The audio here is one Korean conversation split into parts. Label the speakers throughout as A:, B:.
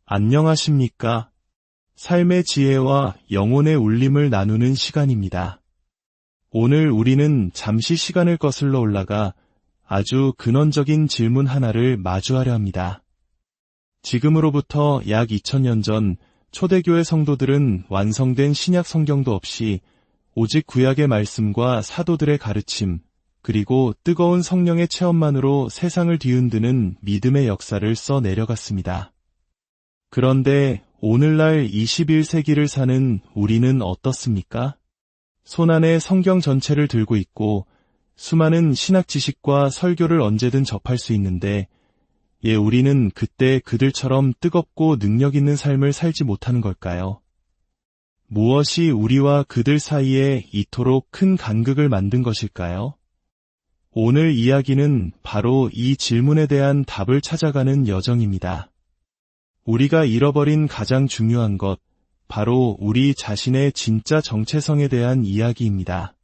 A: 안녕하십니까? 삶의 지혜와 영혼의 울림을 나누는 시간입니다. 오늘 우리는 잠시 시간을 거슬러 올라가 아주 근원적인 질문 하나를 마주하려 합니다. 지금으로부터 약 2000년 전 초대교회 성도들은 완성된 신약 성경도 없이 오직 구약의 말씀과 사도들의 가르침, 그리고 뜨거운 성령의 체험만으로 세상을 뒤흔드는 믿음의 역사를 써 내려갔습니다. 그런데 오늘날 21세기를 사는 우리는 어떻습니까? 손안에 성경 전체를 들고 있고 수많은 신학 지식과 설교를 언제든 접할 수 있는데 우리는 그때 그들처럼 뜨겁고 능력 있는 삶을 살지 못하는 걸까요? 무엇이 우리와 그들 사이에 이토록 큰 간극을 만든 것일까요? 오늘 이야기는 바로 이 질문에 대한 답을 찾아가는 여정입니다. 우리가 잃어버린 가장 중요한 것, 바로 우리 자신의 진짜 정체성에 대한 이야기입니다.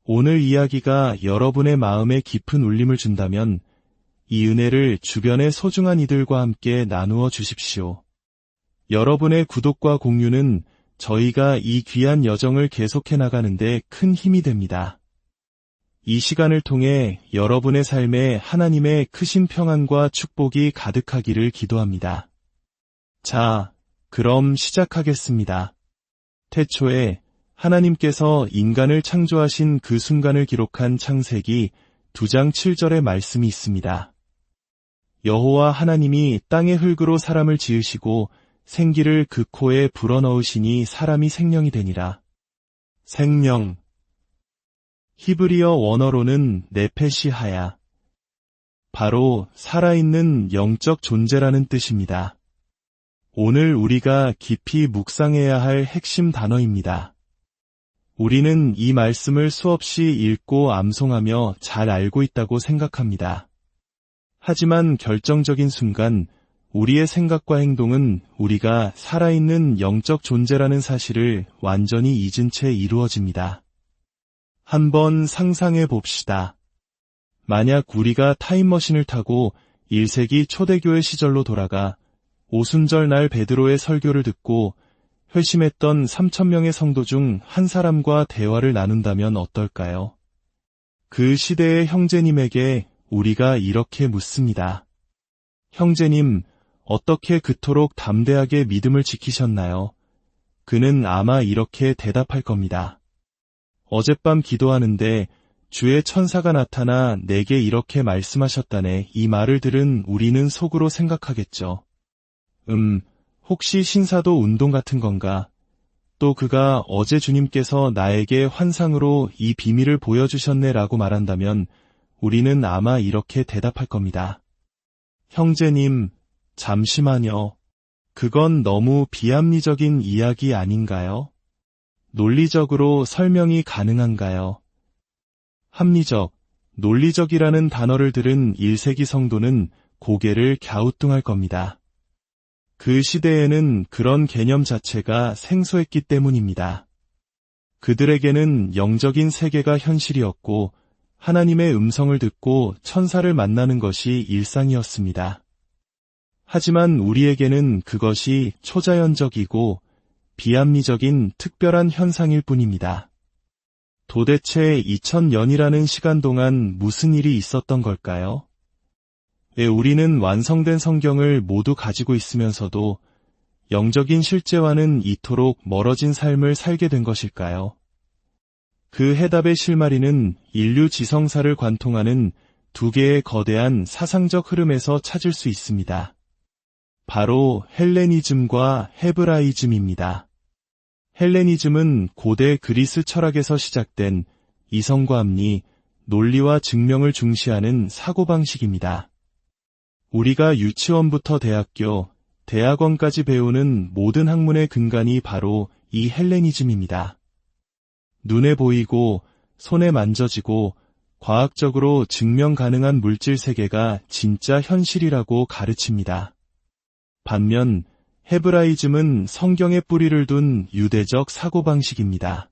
A: 오늘 이야기가 여러분의 마음에 깊은 울림을 준다면 이 은혜를 주변의 소중한 이들과 함께 나누어 주십시오. 여러분의 구독과 공유는 저희가 이 귀한 여정을 계속해 나가는데 큰 힘이 됩니다. 이 시간을 통해 여러분의 삶에 하나님의 크신 평안과 축복이 가득하기를 기도합니다. 자, 그럼 시작하겠습니다. 태초에 하나님께서 인간을 창조하신 그 순간을 기록한 창세기 2장 7절의 말씀이 있습니다. 여호와 하나님이 땅의 흙으로 사람을 지으시고 생기를 그 코에 불어넣으시니 사람이 생명이 되니라. 생명. 히브리어 원어로는 네페시하야. 바로 살아있는 영적 존재라는 뜻입니다. 오늘 우리가 깊이 묵상해야 할 핵심 단어입니다. 우리는 이 말씀을 수없이 읽고 암송하며 잘 알고 있다고 생각합니다. 하지만 결정적인 순간 우리의 생각과 행동은 우리가 살아있는 영적 존재라는 사실을 완전히 잊은 채 이루어집니다. 한번 상상해 봅시다. 만약 우리가 타임머신을 타고 1세기 초대교회 시절로 돌아가 오순절 날 베드로의 설교를 듣고 회심했던 3,000명의 성도 중 한 사람과 대화를 나눈다면 어떨까요? 그 시대의 형제님에게 우리가 이렇게 묻습니다. 형제님, 어떻게 그토록 담대하게 믿음을 지키셨나요? 그는 아마 이렇게 대답할 겁니다. 어젯밤 기도하는데 주의 천사가 나타나 내게 이렇게 말씀하셨다네. 이 말을 들은 우리는 속으로 생각하겠죠. 혹시 신사도 운동 같은 건가? 또 그가 어제 주님께서 나에게 환상으로 이 비밀을 보여주셨네라고 말한다면 우리는 아마 이렇게 대답할 겁니다. 형제님, 잠시만요. 그건 너무 비합리적인 이야기 아닌가요? 논리적으로 설명이 가능한가요? 합리적, 논리적이라는 단어를 들은 1세기 성도는 고개를 갸우뚱할 겁니다. 그 시대에는 그런 개념 자체가 생소했기 때문입니다. 그들에게는 영적인 세계가 현실이었고 하나님의 음성을 듣고 천사를 만나는 것이 일상이었습니다. 하지만 우리에게는 그것이 초자연적이고 비합리적인 특별한 현상일 뿐입니다. 도대체 2000년이라는 시간 동안 무슨 일이 있었던 걸까요? 왜 우리는 완성된 성경을 모두 가지고 있으면서도 영적인 실제와는 이토록 멀어진 삶을 살게 된 것일까요? 그 해답의 실마리는 인류 지성사를 관통하는 두 개의 거대한 사상적 흐름에서 찾을 수 있습니다. 바로 헬레니즘과 헤브라이즘입니다. 헬레니즘은 고대 그리스 철학에서 시작된 이성과 합리, 논리와 증명을 중시하는 사고방식입니다. 우리가 유치원부터 대학교, 대학원까지 배우는 모든 학문의 근간이 바로 이 헬레니즘입니다. 눈에 보이고 손에 만져지고 과학적으로 증명 가능한 물질 세계가 진짜 현실이라고 가르칩니다. 반면 헤브라이즘은 성경에 뿌리를 둔 유대적 사고방식입니다.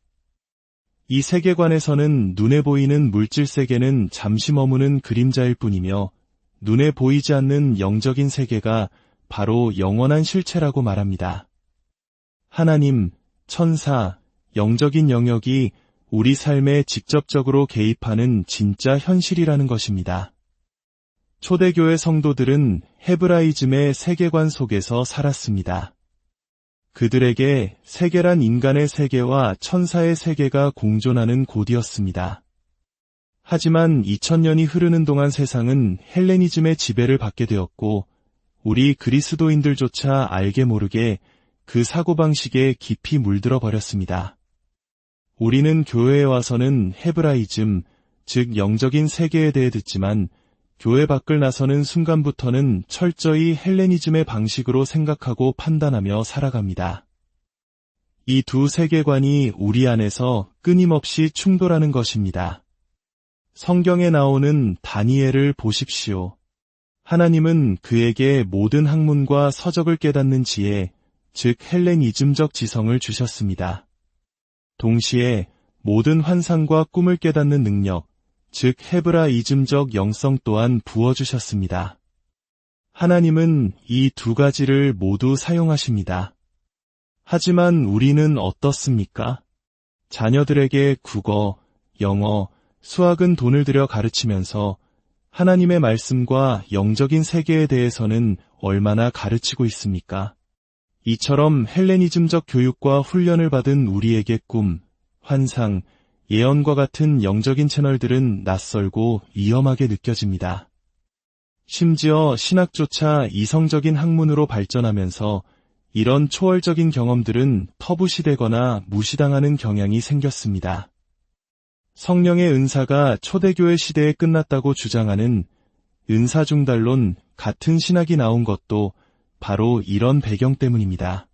A: 이 세계관에서는 눈에 보이는 물질 세계는 잠시 머무는 그림자일 뿐이며 눈에 보이지 않는 영적인 세계가 바로 영원한 실체라고 말합니다. 하나님, 천사, 영적인 영역이 우리 삶에 직접적으로 개입하는 진짜 현실이라는 것입니다. 초대교회 성도들은 헤브라이즘의 세계관 속에서 살았습니다. 그들에게 세계란 인간의 세계와 천사의 세계가 공존하는 곳이었습니다. 하지만 2000년이 흐르는 동안 세상은 헬레니즘의 지배를 받게 되었고 우리 그리스도인들조차 알게 모르게 그 사고방식에 깊이 물들어 버렸습니다. 우리는 교회에 와서는 헤브라이즘, 즉 영적인 세계에 대해 듣지만 교회 밖을 나서는 순간부터는 철저히 헬레니즘의 방식으로 생각하고 판단하며 살아갑니다. 이 두 세계관이 우리 안에서 끊임없이 충돌하는 것입니다. 성경에 나오는 다니엘을 보십시오. 하나님은 그에게 모든 학문과 서적을 깨닫는 지혜, 즉 헬레니즘적 지성을 주셨습니다. 동시에 모든 환상과 꿈을 깨닫는 능력, 즉 헤브라이즘적 영성 또한 부어주셨습니다. 하나님은 이 두 가지를 모두 사용하십니다. 하지만 우리는 어떻습니까? 자녀들에게 국어, 영어, 수학은 돈을 들여 가르치면서 하나님의 말씀과 영적인 세계에 대해서는 얼마나 가르치고 있습니까? 이처럼 헬레니즘적 교육과 훈련을 받은 우리에게 꿈, 환상, 예언과 같은 영적인 채널들은 낯설고 위험하게 느껴집니다. 심지어 신학조차 이성적인 학문으로 발전하면서 이런 초월적인 경험들은 터부시되거나 무시당하는 경향이 생겼습니다. 성령의 은사가 초대교회 시대에 끝났다고 주장하는 은사중달론 같은 신학이 나온 것도 바로 이런 배경 때문입니다.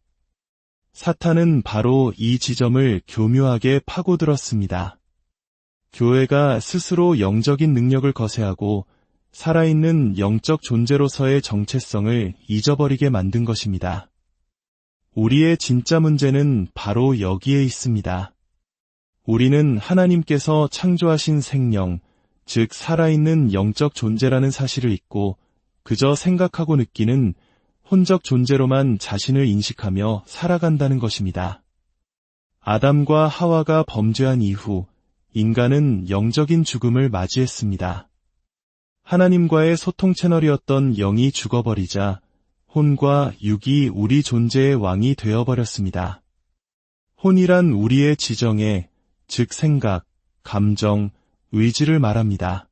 A: 사탄은 바로 이 지점을 교묘하게 파고들었습니다. 교회가 스스로 영적인 능력을 거세하고 살아있는 영적 존재로서의 정체성을 잊어버리게 만든 것입니다. 우리의 진짜 문제는 바로 여기에 있습니다. 우리는 하나님께서 창조하신 생명, 즉 살아있는 영적 존재라는 사실을 잊고 그저 생각하고 느끼는 혼적 존재로만 자신을 인식하며 살아간다는 것입니다. 아담과 하와가 범죄한 이후 인간은 영적인 죽음을 맞이했습니다. 하나님과의 소통 채널이었던 영이 죽어버리자 혼과 육이 우리 존재의 왕이 되어버렸습니다. 혼이란 우리의 지정에, 즉 생각, 감정, 의지를 말합니다.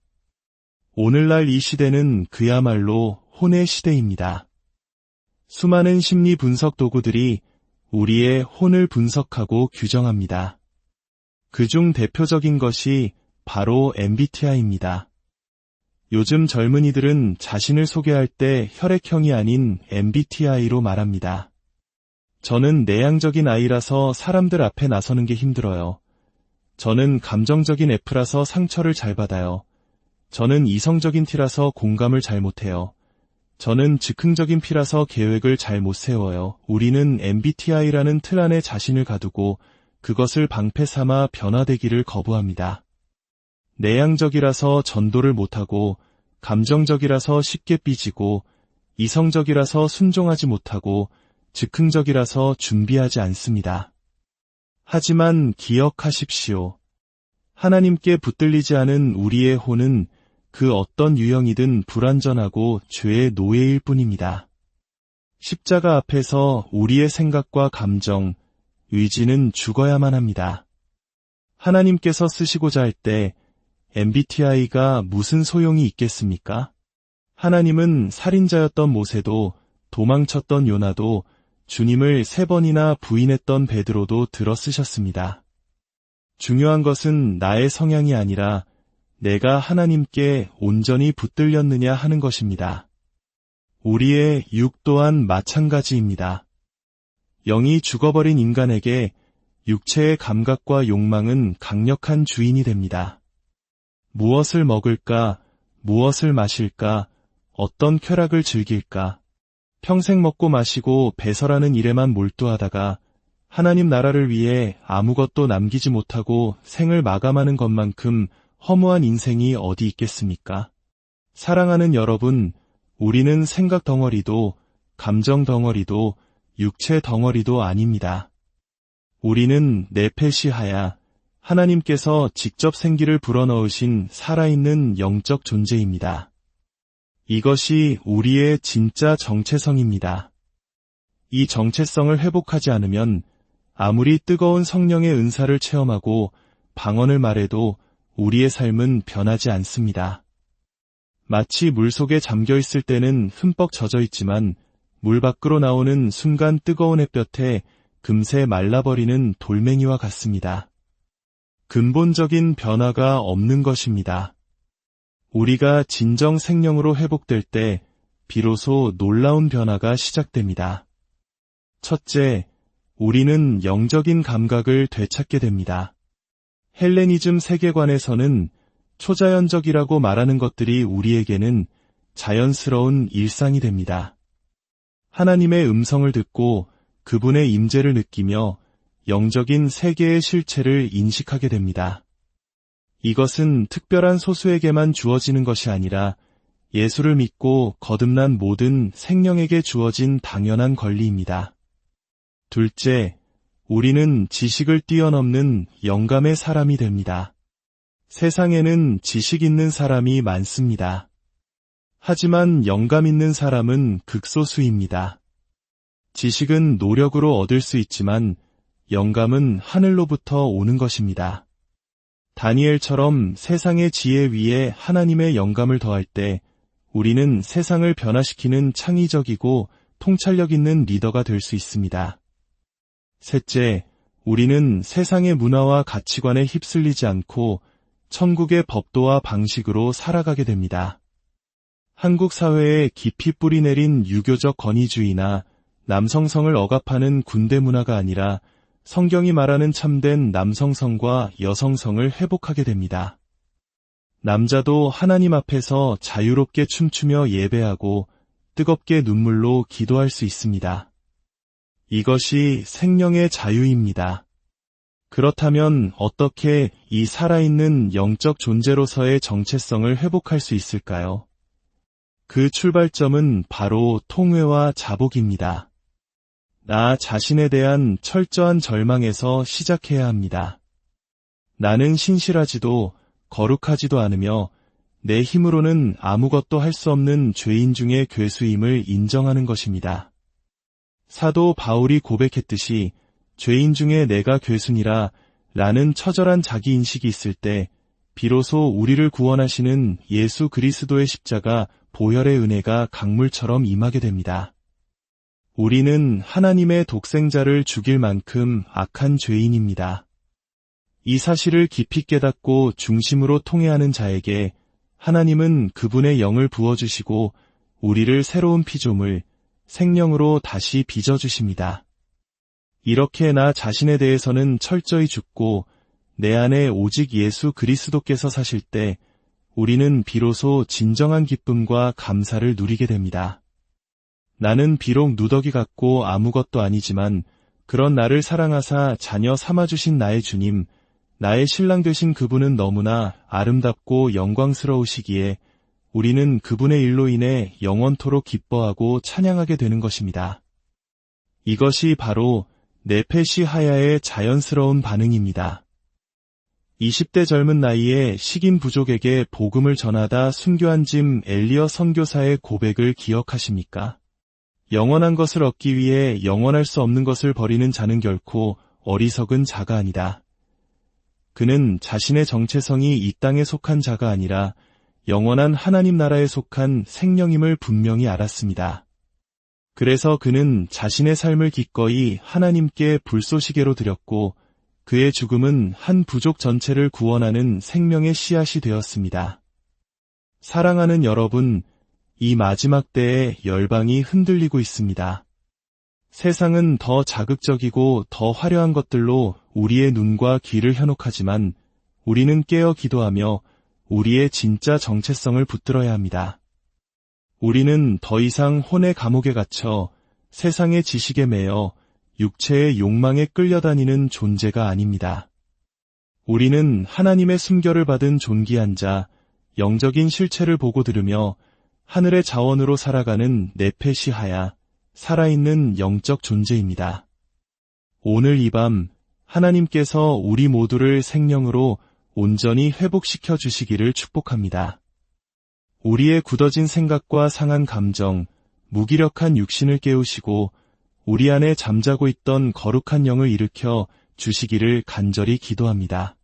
A: 오늘날 이 시대는 그야말로 혼의 시대입니다. 수많은 심리 분석 도구들이 우리의 혼을 분석하고 규정합니다. 그중 대표적인 것이 바로 MBTI입니다. 요즘 젊은이들은 자신을 소개할 때 혈액형이 아닌 MBTI로 말합니다. 저는 내향적인 I라서 사람들 앞에 나서는 게 힘들어요. 저는 감정적인 F라서 상처를 잘 받아요. 저는 이성적인 T라서 공감을 잘 못해요. 저는 즉흥적인 P라서 계획을 잘 못 세워요. 우리는 MBTI라는 틀 안에 자신을 가두고 그것을 방패 삼아 변화되기를 거부합니다. 내향적이라서 전도를 못하고, 감정적이라서 쉽게 삐지고, 이성적이라서 순종하지 못하고, 즉흥적이라서 준비하지 않습니다. 하지만 기억하십시오. 하나님께 붙들리지 않은 우리의 혼은 그 어떤 유형이든 불완전하고 죄의 노예일 뿐입니다. 십자가 앞에서 우리의 생각과 감정, 의지는 죽어야만 합니다. 하나님께서 쓰시고자 할 때 MBTI가 무슨 소용이 있겠습니까? 하나님은 살인자였던 모세도, 도망쳤던 요나도, 주님을 3번이나 부인했던 베드로도 들어 쓰셨습니다. 중요한 것은 나의 성향이 아니라 내가 하나님께 온전히 붙들렸느냐 하는 것입니다. 우리의 육 또한 마찬가지입니다. 영이 죽어버린 인간에게 육체의 감각과 욕망은 강력한 주인이 됩니다. 무엇을 먹을까, 무엇을 마실까, 어떤 쾌락을 즐길까, 평생 먹고 마시고 배설하는 일에만 몰두하다가 하나님 나라를 위해 아무것도 남기지 못하고 생을 마감하는 것만큼 허무한 인생이 어디 있겠습니까? 사랑하는 여러분, 우리는 생각 덩어리도 감정 덩어리도 육체 덩어리도 아닙니다. 우리는 네페시하야, 하나님께서 직접 생기를 불어넣으신 살아있는 영적 존재입니다. 이것이 우리의 진짜 정체성입니다. 이 정체성을 회복하지 않으면 아무리 뜨거운 성령의 은사를 체험하고 방언을 말해도 우리의 삶은 변하지 않습니다. 마치 물속에 잠겨있을 때는 흠뻑 젖어 있지만 물 밖으로 나오는 순간 뜨거운 햇볕에 금세 말라버리는 돌멩이와 같습니다. 근본적인 변화가 없는 것입니다. 우리가 진정 생명으로 회복될 때 비로소 놀라운 변화가 시작됩니다. 첫째, 우리는 영적인 감각을 되찾게 됩니다. 헬레니즘 세계관에서는 초자연적이라고 말하는 것들이 우리에게는 자연스러운 일상이 됩니다. 하나님의 음성을 듣고 그분의 임재를 느끼며 영적인 세계의 실체를 인식하게 됩니다. 이것은 특별한 소수에게만 주어지는 것이 아니라 예수를 믿고 거듭난 모든 생명에게 주어진 당연한 권리입니다. 둘째, 우리는 지식을 뛰어넘는 영감의 사람이 됩니다. 세상에는 지식 있는 사람이 많습니다. 하지만 영감 있는 사람은 극소수입니다. 지식은 노력으로 얻을 수 있지만 영감은 하늘로부터 오는 것입니다. 다니엘처럼 세상의 지혜 위에 하나님의 영감을 더할 때 우리는 세상을 변화시키는 창의적이고 통찰력 있는 리더가 될 수 있습니다. 셋째, 우리는 세상의 문화와 가치관에 휩쓸리지 않고 천국의 법도와 방식으로 살아가게 됩니다. 한국 사회에 깊이 뿌리내린 유교적 권위주의나 남성성을 억압하는 군대 문화가 아니라 성경이 말하는 참된 남성성과 여성성을 회복하게 됩니다. 남자도 하나님 앞에서 자유롭게 춤추며 예배하고 뜨겁게 눈물로 기도할 수 있습니다. 이것이 생명의 자유입니다. 그렇다면 어떻게 이 살아있는 영적 존재로서의 정체성을 회복할 수 있을까요? 그 출발점은 바로 통회와 자복입니다. 나 자신에 대한 철저한 절망에서 시작해야 합니다. 나는 신실하지도 거룩하지도 않으며 내 힘으로는 아무것도 할 수 없는 죄인 중의 괴수임을 인정하는 것입니다. 사도 바울이 고백했듯이 죄인 중에 내가 괴수니라 라는 처절한 자기인식이 있을 때 비로소 우리를 구원하시는 예수 그리스도의 십자가 보혈의 은혜가 강물처럼 임하게 됩니다. 우리는 하나님의 독생자를 죽일 만큼 악한 죄인입니다. 이 사실을 깊이 깨닫고 중심으로 통회하는 자에게 하나님은 그분의 영을 부어주시고 우리를 새로운 피조물, 생명으로 다시 빚어주십니다. 이렇게 나 자신에 대해서는 철저히 죽고 내 안에 오직 예수 그리스도께서 사실 때 우리는 비로소 진정한 기쁨과 감사를 누리게 됩니다. 나는 비록 누더기 같고 아무것도 아니지만 그런 나를 사랑하사 자녀 삼아주신 나의 주님, 나의 신랑 되신 그분은 너무나 아름답고 영광스러우시기에 우리는 그분의 일로 인해 영원토록 기뻐하고 찬양하게 되는 것입니다. 이것이 바로 네페시하야의 자연스러운 반응입니다. 20대 젊은 나이에 식인 부족에게 복음을 전하다 순교한 짐 엘리엇 선교사의 고백을 기억하십니까? 영원한 것을 얻기 위해 영원할 수 없는 것을 버리는 자는 결코 어리석은 자가 아니다. 그는 자신의 정체성이 이 땅에 속한 자가 아니라 영원한 하나님 나라에 속한 생명임을 분명히 알았습니다. 그래서 그는 자신의 삶을 기꺼이 하나님께 불쏘시개로 드렸고 그의 죽음은 한 부족 전체를 구원하는 생명의 씨앗이 되었습니다. 사랑하는 여러분, 이 마지막 때에 열방이 흔들리고 있습니다. 세상은 더 자극적이고 더 화려한 것들로 우리의 눈과 귀를 현혹하지만 우리는 깨어 기도하며 우리의 진짜 정체성을 붙들어야 합니다. 우리는 더 이상 혼의 감옥에 갇혀 세상의 지식에 매여 육체의 욕망에 끌려다니는 존재가 아닙니다. 우리는 하나님의 순결을 받은 존귀한 자, 영적인 실체를 보고 들으며 하늘의 자원으로 살아가는 네페시하야, 살아있는 영적 존재입니다. 오늘 이 밤 하나님께서 우리 모두를 생명으로 온전히 회복시켜 주시기를 축복합니다. 우리의 굳어진 생각과 상한 감정, 무기력한 육신을 깨우시고 우리 안에 잠자고 있던 거룩한 영을 일으켜 주시기를 간절히 기도합니다.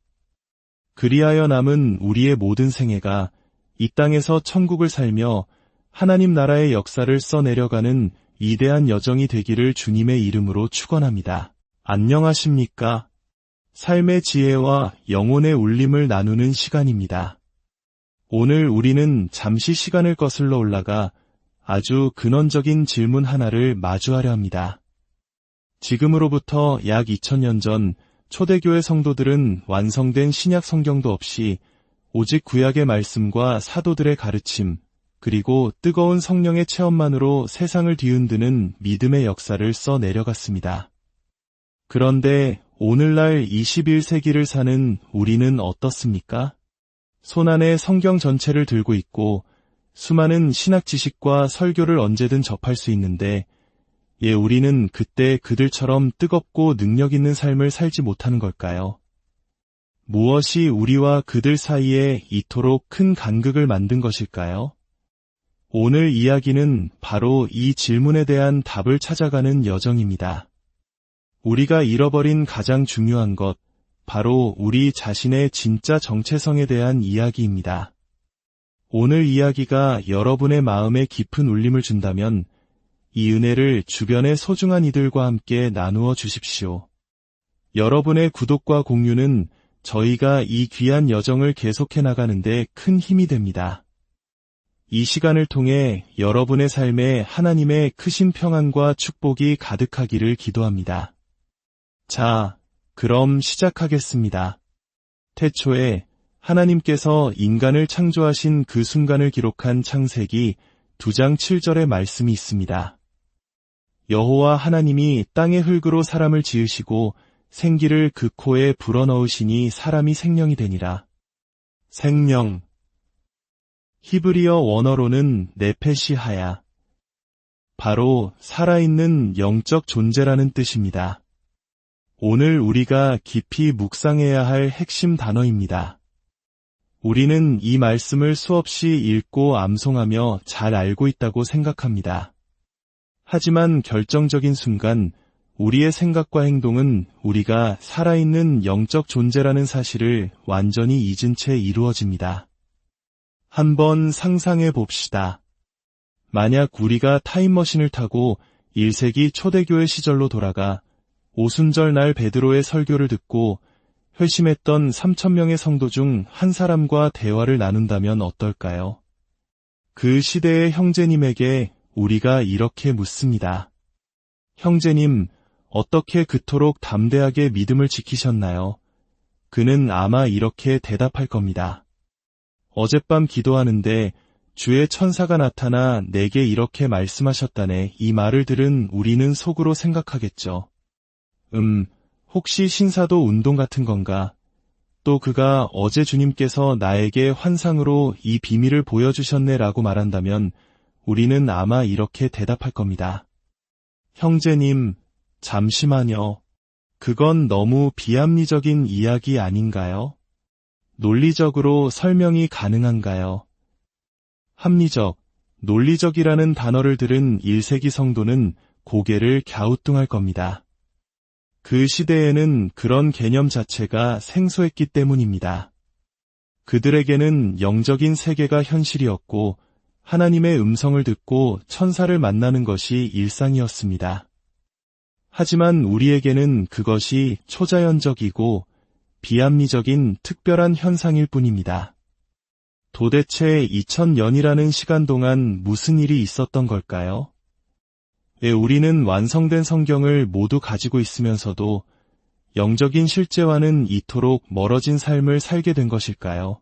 A: 그리하여 남은 우리의 모든 생애가 이 땅에서 천국을 살며 하나님 나라의 역사를 써내려가는 위대한 여정이 되기를 주님의 이름으로 축원합니다. 안녕하십니까? 삶의 지혜와 영혼의 울림을 나누는 시간입니다. 오늘 우리는 잠시 시간을 거슬러 올라가 아주 근원적인 질문 하나를 마주하려 합니다. 지금으로부터 약 2000년 전 초대교회 성도들은 완성된 신약 성경도 없이 오직 구약의 말씀과 사도들의 가르침, 그리고 뜨거운 성령의 체험만으로 세상을 뒤흔드는 믿음의 역사를 써내려갔습니다. 그런데 오늘날 21세기를 사는 우리는 어떻습니까? 손안에 성경 전체를 들고 있고 수많은 신학 지식과 설교를 언제든 접할 수 있는데 우리는 그때 그들처럼 뜨겁고 능력 있는 삶을 살지 못하는 걸까요? 무엇이 우리와 그들 사이에 이토록 큰 간극을 만든 것일까요? 오늘 이야기는 바로 이 질문에 대한 답을 찾아가는 여정입니다. 우리가 잃어버린 가장 중요한 것, 바로 우리 자신의 진짜 정체성에 대한 이야기입니다. 오늘 이야기가 여러분의 마음에 깊은 울림을 준다면 이 은혜를 주변의 소중한 이들과 함께 나누어 주십시오. 여러분의 구독과 공유는 저희가 이 귀한 여정을 계속해 나가는데 큰 힘이 됩니다. 이 시간을 통해 여러분의 삶에 하나님의 크신 평안과 축복이 가득하기를 기도합니다. 자, 그럼 시작하겠습니다. 태초에 하나님께서 인간을 창조하신 그 순간을 기록한 창세기 2장 7절의 말씀이 있습니다. 여호와 하나님이 땅의 흙으로 사람을 지으시고 생기를 그 코에 불어넣으시니 사람이 생명이 되니라. 생명. 히브리어 원어로는 네페시하야. 바로 살아있는 영적 존재라는 뜻입니다. 오늘 우리가 깊이 묵상해야 할 핵심 단어입니다. 우리는 이 말씀을 수없이 읽고 암송하며 잘 알고 있다고 생각합니다. 하지만 결정적인 순간 우리의 생각과 행동은 우리가 살아있는 영적 존재라는 사실을 완전히 잊은 채 이루어집니다. 한번 상상해 봅시다. 만약 우리가 타임머신을 타고 1세기 초대교회 시절로 돌아가 오순절 날 베드로의 설교를 듣고 회심했던 3,000명의 성도 중 한 사람과 대화를 나눈다면 어떨까요? 그 시대의 형제님에게 우리가 이렇게 묻습니다. 형제님, 어떻게 그토록 담대하게 믿음을 지키셨나요? 그는 아마 이렇게 대답할 겁니다. 어젯밤 기도하는데 주의 천사가 나타나 내게 이렇게 말씀하셨다네. 이 말을 들은 우리는 속으로 생각하겠죠. 혹시 신사도 운동 같은 건가? 또 그가 어제 주님께서 나에게 환상으로 이 비밀을 보여주셨네라고 말한다면 우리는 아마 이렇게 대답할 겁니다. 형제님, 잠시만요. 그건 너무 비합리적인 이야기 아닌가요? 논리적으로 설명이 가능한가요? 합리적, 논리적이라는 단어를 들은 1세기 성도는 고개를 갸우뚱할 겁니다. 그 시대에는 그런 개념 자체가 생소했기 때문입니다. 그들에게는 영적인 세계가 현실이었고 하나님의 음성을 듣고 천사를 만나는 것이 일상이었습니다. 하지만 우리에게는 그것이 초자연적이고 비합리적인 특별한 현상일 뿐입니다. 도대체 2000년이라는 시간 동안 무슨 일이 있었던 걸까요? 왜 우리는 완성된 성경을 모두 가지고 있으면서도 영적인 실제와는 이토록 멀어진 삶을 살게 된 것일까요?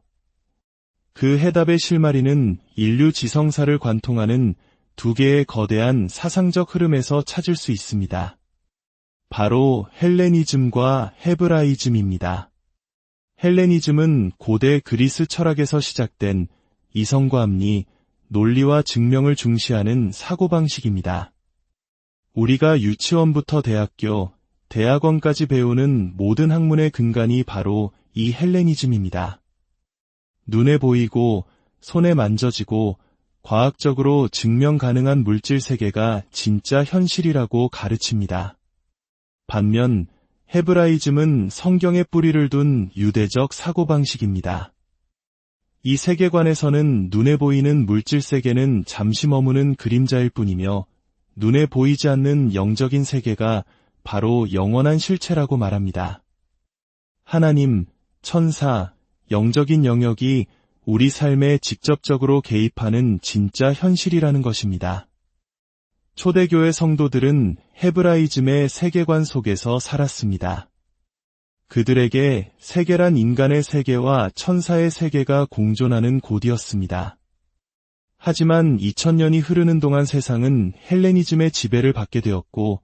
A: 그 해답의 실마리는 인류 지성사를 관통하는 두 개의 거대한 사상적 흐름에서 찾을 수 있습니다. 바로 헬레니즘과 헤브라이즘입니다. 헬레니즘은 고대 그리스 철학에서 시작된 이성과 합리, 논리와 증명을 중시하는 사고방식입니다. 우리가 유치원부터 대학교, 대학원까지 배우는 모든 학문의 근간이 바로 이 헬레니즘입니다. 눈에 보이고 손에 만져지고 과학적으로 증명 가능한 물질 세계가 진짜 현실이라고 가르칩니다. 반면 헤브라이즘은 성경에 뿌리를 둔 유대적 사고방식입니다. 이 세계관에서는 눈에 보이는 물질 세계는 잠시 머무는 그림자일 뿐이며 눈에 보이지 않는 영적인 세계가 바로 영원한 실체라고 말합니다. 하나님, 천사, 영적인 영역이 우리 삶에 직접적으로 개입하는 진짜 현실이라는 것입니다. 초대교회 성도들은 헤브라이즘의 세계관 속에서 살았습니다. 그들에게 세계란 인간의 세계와 천사의 세계가 공존하는 곳이었습니다. 하지만 2000년이 흐르는 동안 세상은 헬레니즘의 지배를 받게 되었고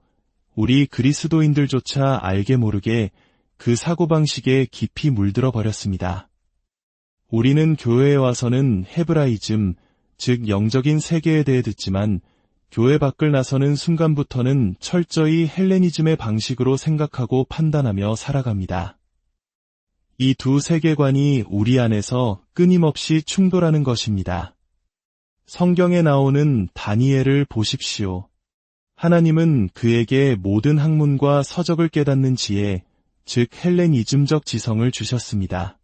A: 우리 그리스도인들조차 알게 모르게 그 사고방식에 깊이 물들어 버렸습니다. 우리는 교회에 와서는 헤브라이즘, 즉 영적인 세계에 대해 듣지만 교회 밖을 나서는 순간부터는 철저히 헬레니즘의 방식으로 생각하고 판단하며 살아갑니다. 이 두 세계관이 우리 안에서 끊임없이 충돌하는 것입니다. 성경에 나오는 다니엘을 보십시오. 하나님은 그에게 모든 학문과 서적을 깨닫는 지혜, 즉 헬레니즘적 지성을 주셨습니다.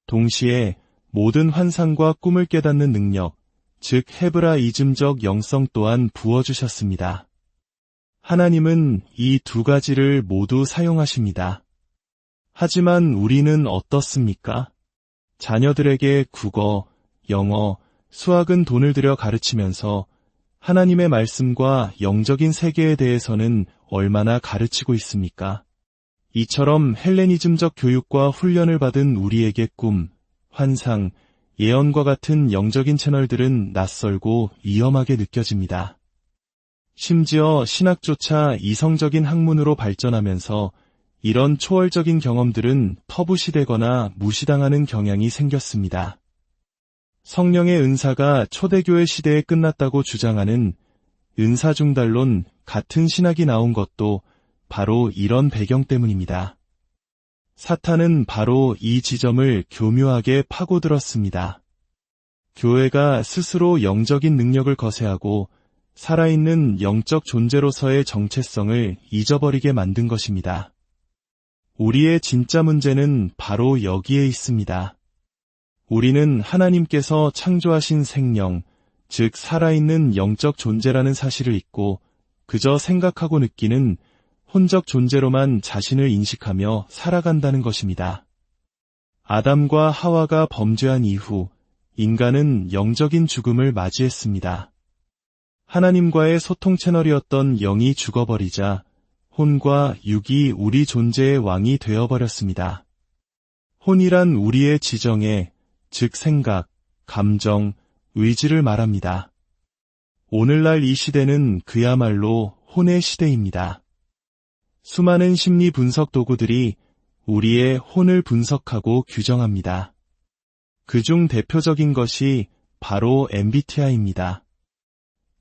A: 동시에 모든 환상과 꿈을 깨닫는 능력, 즉 헤브라이즘적 영성 또한 부어주셨습니다. 하나님은 이 두 가지를 모두 사용하십니다. 하지만 우리는 어떻습니까? 자녀들에게 국어, 영어, 수학은 돈을 들여 가르치면서 하나님의 말씀과 영적인 세계에 대해서는 얼마나 가르치고 있습니까? 이처럼 헬레니즘적 교육과 훈련을 받은 우리에게 꿈, 환상, 예언과 같은 영적인 채널들은 낯설고 위험하게 느껴집니다. 심지어 신학조차 이성적인 학문으로 발전하면서 이런 초월적인 경험들은 터부시되거나 무시당하는 경향이 생겼습니다. 성령의 은사가 초대교회 시대에 끝났다고 주장하는 은사중달론 같은 신학이 나온 것도 바로 이런 배경 때문입니다. 사탄은 바로 이 지점을 교묘하게 파고들었습니다. 교회가 스스로 영적인 능력을 거세하고 살아있는 영적 존재로서의 정체성을 잊어버리게 만든 것입니다. 우리의 진짜 문제는 바로 여기에 있습니다. 우리는 하나님께서 창조하신 생명, 즉 살아있는 영적 존재라는 사실을 잊고 그저 생각하고 느끼는 혼적 존재로만 자신을 인식하며 살아간다는 것입니다. 아담과 하와가 범죄한 이후 인간은 영적인 죽음을 맞이했습니다. 하나님과의 소통 채널이었던 영이 죽어버리자 혼과 육이 우리 존재의 왕이 되어버렸습니다. 혼이란 우리의 지정에, 즉 생각, 감정, 의지를 말합니다. 오늘날 이 시대는 그야말로 혼의 시대입니다. 수많은 심리 분석 도구들이 우리의 혼을 분석하고 규정합니다. 그중 대표적인 것이 바로 MBTI입니다.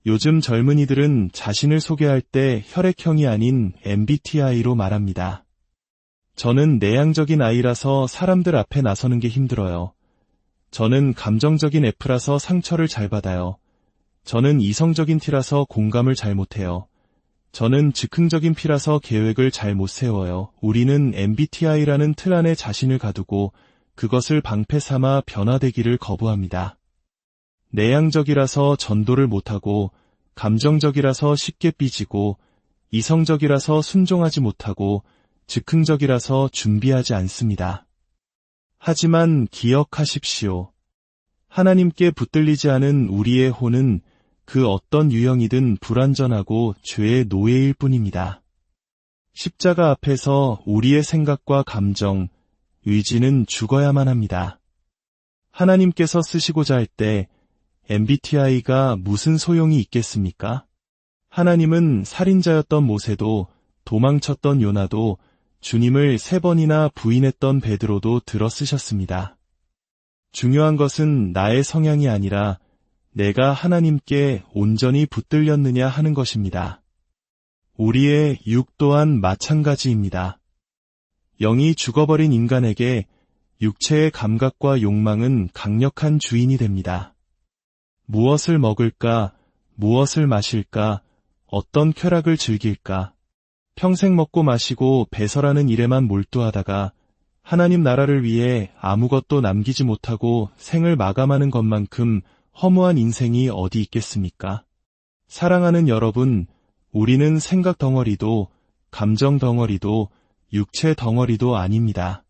A: 요즘 젊은이들은 자신을 소개할 때 혈액형이 아닌 MBTI로 말합니다. 저는 내향적인 I라서 사람들 앞에 나서는 게 힘들어요. 저는 감정적인 F라서 상처를 잘 받아요. 저는 이성적인 T라서 공감을 잘 못해요. 저는 즉흥적인 P라서 계획을 잘 못 세워요. 우리는 MBTI라는 틀 안에 자신을 가두고 그것을 방패 삼아 변화되기를 거부합니다. 내향적이라서 전도를 못하고, 감정적이라서 쉽게 삐지고, 이성적이라서 순종하지 못하고, 즉흥적이라서 준비하지 않습니다. 하지만 기억하십시오. 하나님께 붙들리지 않은 우리의 혼은 그 어떤 유형이든 불완전하고 죄의 노예일 뿐입니다. 십자가 앞에서 우리의 생각과 감정, 의지는 죽어야만 합니다. 하나님께서 쓰시고자 할 때 MBTI가 무슨 소용이 있겠습니까? 하나님은 살인자였던 모세도, 도망쳤던 요나도, 주님을 3번이나 부인했던 베드로도 들어 쓰셨습니다. 중요한 것은 나의 성향이 아니라 내가 하나님께 온전히 붙들렸느냐 하는 것입니다. 우리의 육 또한 마찬가지입니다. 영이 죽어버린 인간에게 육체의 감각과 욕망은 강력한 주인이 됩니다. 무엇을 먹을까, 무엇을 마실까, 어떤 쾌락을 즐길까, 평생 먹고 마시고 배설하는 일에만 몰두하다가 하나님 나라를 위해 아무것도 남기지 못하고 생을 마감하는 것만큼 허무한 인생이 어디 있겠습니까? 사랑하는 여러분, 우리는 생각 덩어리도, 감정 덩어리도, 육체 덩어리도 아닙니다.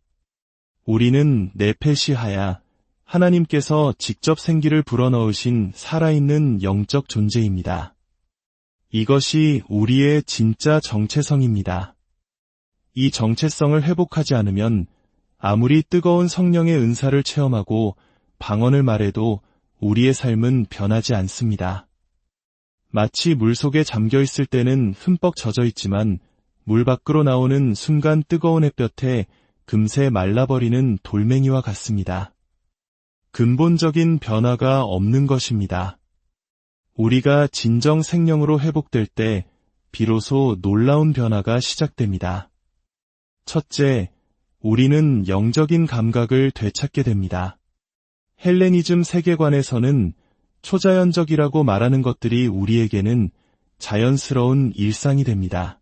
A: 우리는 네페시하야, 하나님께서 직접 생기를 불어넣으신 살아있는 영적 존재입니다. 이것이 우리의 진짜 정체성입니다. 이 정체성을 회복하지 않으면 아무리 뜨거운 성령의 은사를 체험하고 방언을 말해도 우리의 삶은 변하지 않습니다. 마치 물속에 잠겨있을 때는 흠뻑 젖어 있지만 물 밖으로 나오는 순간 뜨거운 햇볕에 금세 말라버리는 돌멩이와 같습니다. 근본적인 변화가 없는 것입니다. 우리가 진정 생명으로 회복될 때 비로소 놀라운 변화가 시작됩니다. 첫째, 우리는 영적인 감각을 되찾게 됩니다. 헬레니즘 세계관에서는 초자연적이라고 말하는 것들이 우리에게는 자연스러운 일상이 됩니다.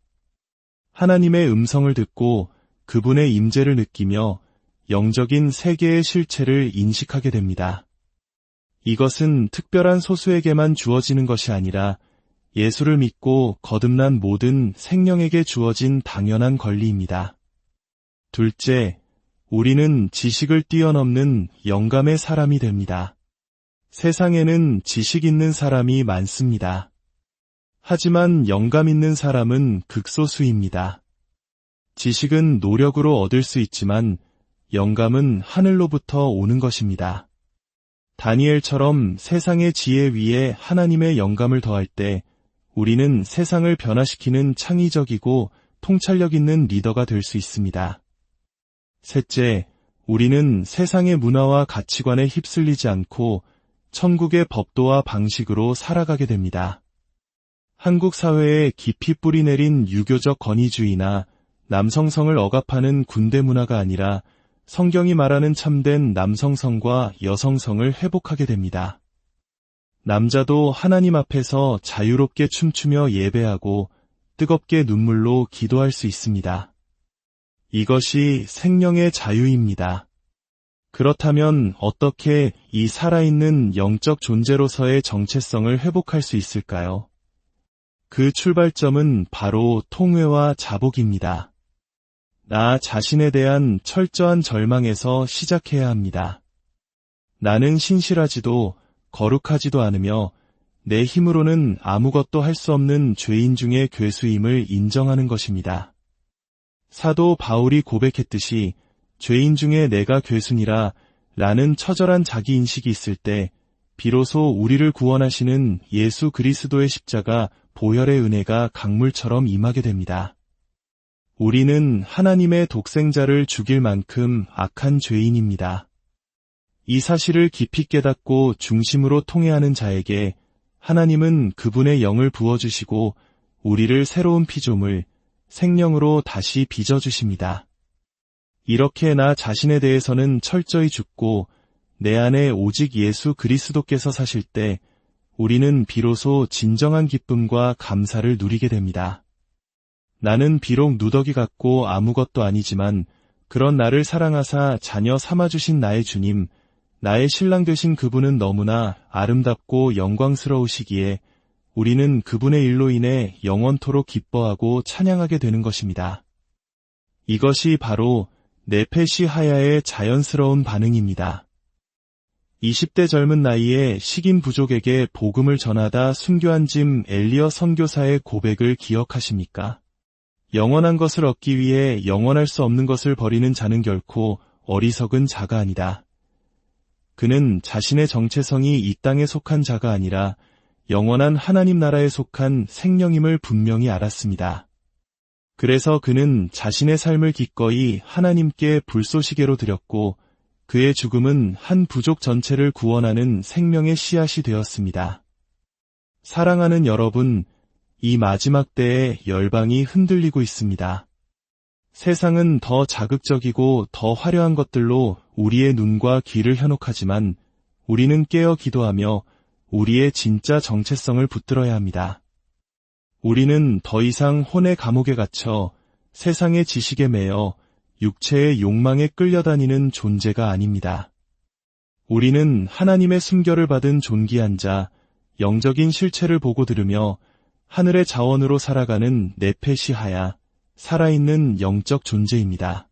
A: 하나님의 음성을 듣고 그분의 임재를 느끼며 영적인 세계의 실체를 인식하게 됩니다. 이것은 특별한 소수에게만 주어지는 것이 아니라 예수를 믿고 거듭난 모든 생명에게 주어진 당연한 권리입니다. 둘째, 우리는 지식을 뛰어넘는 영감의 사람이 됩니다. 세상에는 지식 있는 사람이 많습니다. 하지만 영감 있는 사람은 극소수입니다. 지식은 노력으로 얻을 수 있지만 영감은 하늘로부터 오는 것입니다. 다니엘처럼 세상의 지혜 위에 하나님의 영감을 더할 때 우리는 세상을 변화시키는 창의적이고 통찰력 있는 리더가 될 수 있습니다. 셋째, 우리는 세상의 문화와 가치관에 휩쓸리지 않고 천국의 법도와 방식으로 살아가게 됩니다. 한국 사회에 깊이 뿌리내린 유교적 권위주의나 남성성을 억압하는 군대 문화가 아니라 성경이 말하는 참된 남성성과 여성성을 회복하게 됩니다. 남자도 하나님 앞에서 자유롭게 춤추며 예배하고 뜨겁게 눈물로 기도할 수 있습니다. 이것이 생명의 자유입니다. 그렇다면 어떻게 이 살아있는 영적 존재로서의 정체성을 회복할 수 있을까요? 그 출발점은 바로 통회와 자복입니다. 나 자신에 대한 철저한 절망에서 시작해야 합니다. 나는 신실하지도 거룩하지도 않으며 내 힘으로는 아무것도 할 수 없는 죄인 중의 괴수임을 인정하는 것입니다. 사도 바울이 고백했듯이 죄인 중에 내가 괴수니라 라는 처절한 자기인식이 있을 때 비로소 우리를 구원하시는 예수 그리스도의 십자가 보혈의 은혜가 강물처럼 임하게 됩니다. 우리는 하나님의 독생자를 죽일 만큼 악한 죄인입니다. 이 사실을 깊이 깨닫고 중심으로 통회하는 자에게 하나님은 그분의 영을 부어주시고 우리를 새로운 피조물, 생명으로 다시 빚어주십니다. 이렇게 나 자신에 대해서는 철저히 죽고 내 안에 오직 예수 그리스도께서 사실 때 우리는 비로소 진정한 기쁨과 감사를 누리게 됩니다. 나는 비록 누더기 같고 아무것도 아니지만 그런 나를 사랑하사 자녀 삼아주신 나의 주님, 나의 신랑 되신 그분은 너무나 아름답고 영광스러우시기에 우리는 그분의 일로 인해 영원토록 기뻐하고 찬양하게 되는 것입니다. 이것이 바로 네페시하야의 자연스러운 반응입니다. 20대 젊은 나이에 식인 부족에게 복음을 전하다 순교한 짐 엘리어 선교사의 고백을 기억하십니까? 영원한 것을 얻기 위해 영원할 수 없는 것을 버리는 자는 결코 어리석은 자가 아니다. 그는 자신의 정체성이 이 땅에 속한 자가 아니라 영원한 하나님 나라에 속한 생명임을 분명히 알았습니다. 그래서 그는 자신의 삶을 기꺼이 하나님께 불쏘시개로 드렸고 그의 죽음은 한 부족 전체를 구원하는 생명의 씨앗이 되었습니다. 사랑하는 여러분, 이 마지막 때에 열방이 흔들리고 있습니다. 세상은 더 자극적이고 더 화려한 것들로 우리의 눈과 귀를 현혹하지만 우리는 깨어 기도하며 우리의 진짜 정체성을 붙들어야 합니다. 우리는 더 이상 혼의 감옥에 갇혀 세상의 지식에 매여 육체의 욕망에 끌려다니는 존재가 아닙니다. 우리는 하나님의 순결을 받은 존귀한 자, 영적인 실체를 보고 들으며 하늘의 자원으로 살아가는 네페시하야, 살아있는 영적 존재입니다.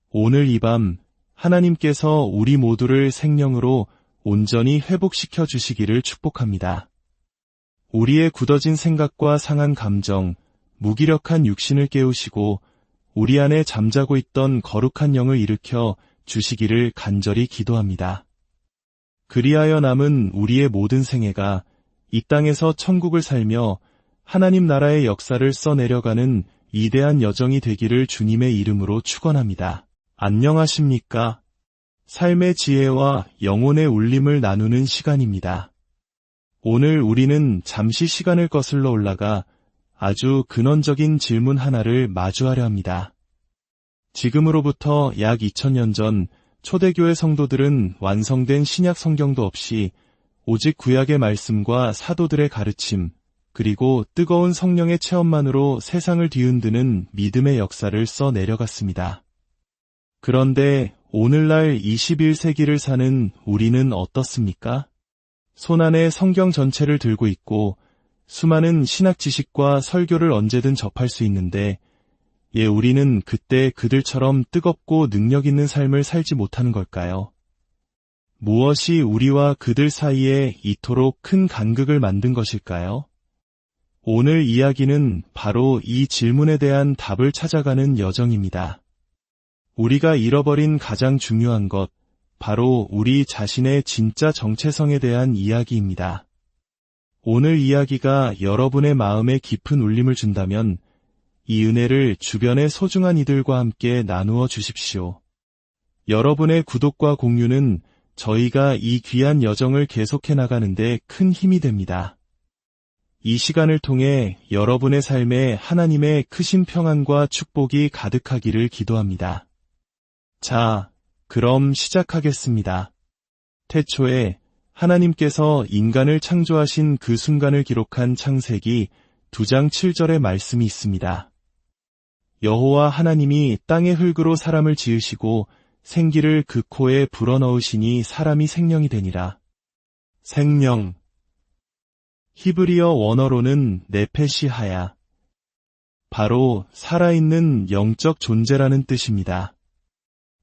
A: 오늘 이 밤 하나님께서 우리 모두를 생명으로 온전히 회복시켜 주시기를 축복합니다. 우리의 굳어진 생각과 상한 감정, 무기력한 육신을 깨우시고 우리 안에 잠자고 있던 거룩한 영을 일으켜 주시기를 간절히 기도합니다. 그리하여 남은 우리의 모든 생애가 이 땅에서 천국을 살며 하나님 나라의 역사를 써내려가는 위대한 여정이 되기를 주님의 이름으로 축원합니다. 안녕하십니까? 삶의 지혜와 영혼의 울림을 나누는 시간입니다. 오늘 우리는 잠시 시간을 거슬러 올라가 아주 근원적인 질문 하나를 마주하려 합니다. 지금으로부터 약 2000년 전 초대교회 성도들은 완성된 신약 성경도 없이 오직 구약의 말씀과 사도들의 가르침, 그리고 뜨거운 성령의 체험만으로 세상을 뒤흔드는 믿음의 역사를 써내려갔습니다. 그런데 오늘날 21세기를 사는 우리는 어떻습니까? 손안에 성경 전체를 들고 있고 수많은 신학 지식과 설교를 언제든 접할 수 있는데 우리는 그때 그들처럼 뜨겁고 능력 있는 삶을 살지 못하는 걸까요? 무엇이 우리와 그들 사이에 이토록 큰 간극을 만든 것일까요? 오늘 이야기는 바로 이 질문에 대한 답을 찾아가는 여정입니다. 우리가 잃어버린 가장 중요한 것, 바로 우리 자신의 진짜 정체성에 대한 이야기입니다. 오늘 이야기가 여러분의 마음에 깊은 울림을 준다면 이 은혜를 주변의 소중한 이들과 함께 나누어 주십시오. 여러분의 구독과 공유는 저희가 이 귀한 여정을 계속해 나가는데 큰 힘이 됩니다. 이 시간을 통해 여러분의 삶에 하나님의 크신 평안과 축복이 가득하기를 기도합니다. 자, 그럼 시작하겠습니다. 태초에 하나님께서 인간을 창조하신 그 순간을 기록한 창세기 2장 7절의 말씀이 있습니다. 여호와 하나님이 땅의 흙으로 사람을 지으시고 생기를 그 코에 불어넣으시니 사람이 생명이 되니라. 생명. 히브리어 원어로는 네페시하야. 바로 살아있는 영적 존재라는 뜻입니다.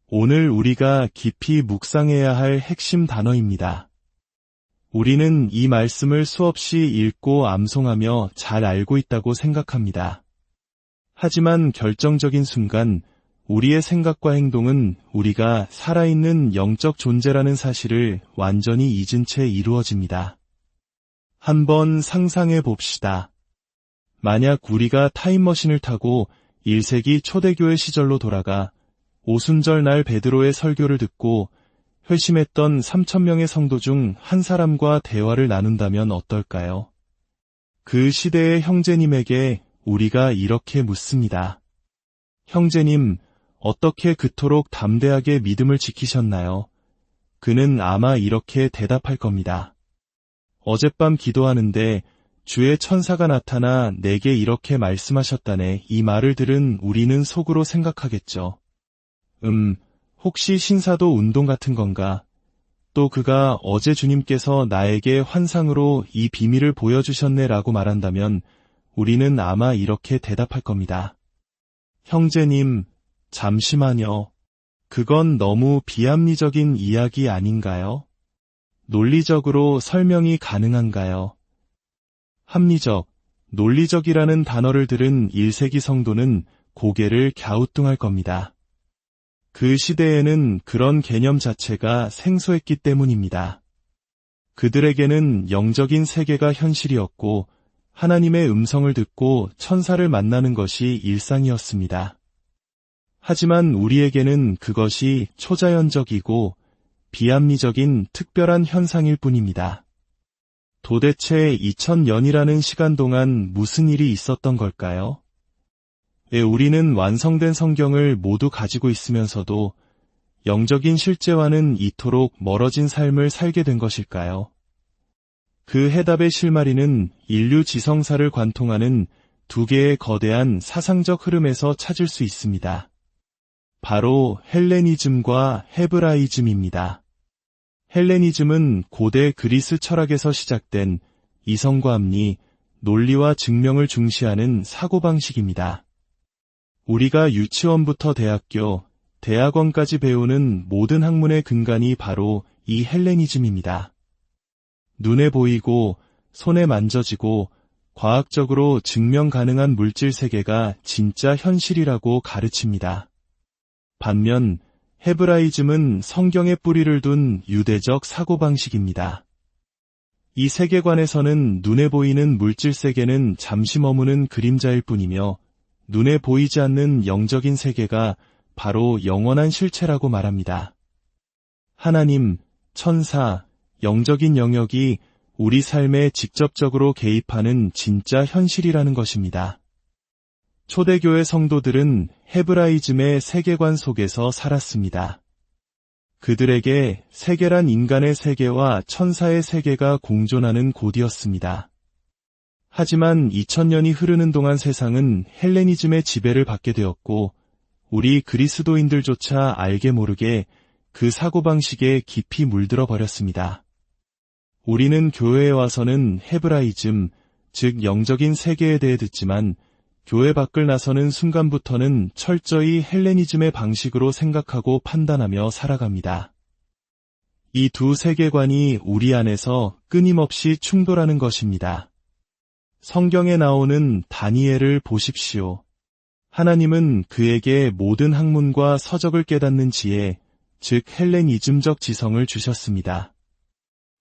A: 오늘 우리가 깊이 묵상해야 할 핵심 단어입니다. 우리는 이 말씀을 수없이 읽고 암송하며 잘 알고 있다고 생각합니다. 하지만 결정적인 순간 우리의 생각과 행동은 우리가 살아있는 영적 존재라는 사실을 완전히 잊은 채 이루어집니다. 한번 상상해 봅시다. 만약 우리가 타임머신을 타고 1세기 초대교회 시절로 돌아가 오순절 날 베드로의 설교를 듣고 회심했던 3,000명의 성도 중 한 사람과 대화를 나눈다면 어떨까요? 그 시대의 형제님에게 우리가 이렇게 묻습니다. 형제님, 어떻게 그토록 담대하게 믿음을 지키셨나요? 그는 아마 이렇게 대답할 겁니다. 어젯밤 기도하는데 주의 천사가 나타나 내게 이렇게 말씀하셨다네. 이 말을 들은 우리는 속으로 생각하겠죠. 혹시 신사도 운동 같은 건가? 또 그가 어제 주님께서 나에게 환상으로 이 비밀을 보여주셨네 라고 말한다면 우리는 아마 이렇게 대답할 겁니다. 형제님, 잠시만요. 그건 너무 비합리적인 이야기 아닌가요? 논리적으로 설명이 가능한가요? 합리적, 논리적이라는 단어를 들은 1세기 성도는 고개를 갸우뚱할 겁니다. 그 시대에는 그런 개념 자체가 생소했기 때문입니다. 그들에게는 영적인 세계가 현실이었고 하나님의 음성을 듣고 천사를 만나는 것이 일상이었습니다. 하지만 우리에게는 그것이 초자연적이고 비합리적인 특별한 현상일 뿐입니다. 도대체 2000년이라는 시간 동안 무슨 일이 있었던 걸까요? 왜 우리는 완성된 성경을 모두 가지고 있으면서도 영적인 실제와는 이토록 멀어진 삶을 살게 된 것일까요? 그 해답의 실마리는 인류 지성사를 관통하는 두 개의 거대한 사상적 흐름에서 찾을 수 있습니다. 바로 헬레니즘과 헤브라이즘입니다. 헬레니즘은 고대 그리스 철학에서 시작된 이성과 합리, 논리와 증명을 중시하는 사고방식입니다. 우리가 유치원부터 대학교, 대학원까지 배우는 모든 학문의 근간이 바로 이 헬레니즘입니다. 눈에 보이고 손에 만져지고 과학적으로 증명 가능한 물질 세계가 진짜 현실이라고 가르칩니다. 반면 헤브라이즘은 성경에 뿌리를 둔 유대적 사고방식입니다. 이 세계관에서는 눈에 보이는 물질 세계는 잠시 머무는 그림자일 뿐이며 눈에 보이지 않는 영적인 세계가 바로 영원한 실체라고 말합니다. 하나님, 천사, 영적인 영역이 우리 삶에 직접적으로 개입하는 진짜 현실이라는 것입니다. 초대교회 성도들은 헤브라이즘의 세계관 속에서 살았습니다. 그들에게 세계란 인간의 세계와 천사의 세계가 공존하는 곳이었습니다. 하지만 2000년이 흐르는 동안 세상은 헬레니즘의 지배를 받게 되었고 우리 그리스도인들조차 알게 모르게 그 사고방식에 깊이 물들어 버렸습니다. 우리는 교회에 와서는 헤브라이즘, 즉 영적인 세계에 대해 듣지만 교회 밖을 나서는 순간부터는 철저히 헬레니즘의 방식으로 생각하고 판단하며 살아갑니다. 이 두 세계관이 우리 안에서 끊임없이 충돌하는 것입니다. 성경에 나오는 다니엘을 보십시오. 하나님은 그에게 모든 학문과 서적을 깨닫는 지혜, 즉 헬레니즘적 지성을 주셨습니다.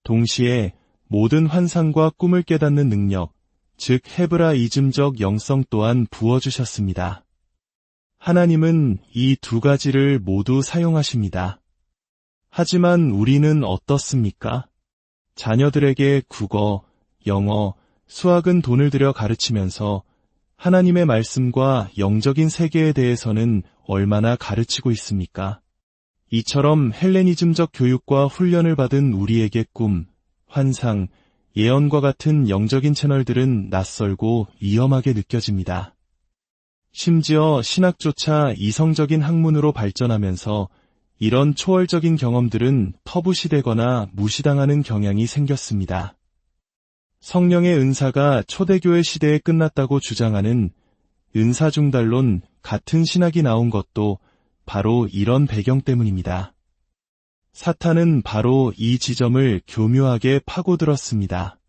A: 동시에 모든 환상과 꿈을 깨닫는 능력, 즉 헤브라이즘적 영성 또한 부어주셨습니다. 하나님은 이 두 가지를 모두 사용하십니다. 하지만 우리는 어떻습니까? 자녀들에게 국어, 영어, 수학은 돈을 들여 가르치면서 하나님의 말씀과 영적인 세계에 대해서는 얼마나 가르치고 있습니까? 이처럼 헬레니즘적 교육과 훈련을 받은 우리에게 꿈, 환상, 예언과 같은 영적인 채널들은 낯설고 위험하게 느껴집니다. 심지어 신학조차 이성적인 학문으로 발전하면서 이런 초월적인 경험들은 터부시되거나 무시당하는 경향이 생겼습니다. 성령의 은사가 초대교회 시대에 끝났다고 주장하는 은사중달론 같은 신학이 나온 것도 바로 이런 배경 때문입니다. 사탄은 바로 이 지점을 교묘하게 파고들었습니다.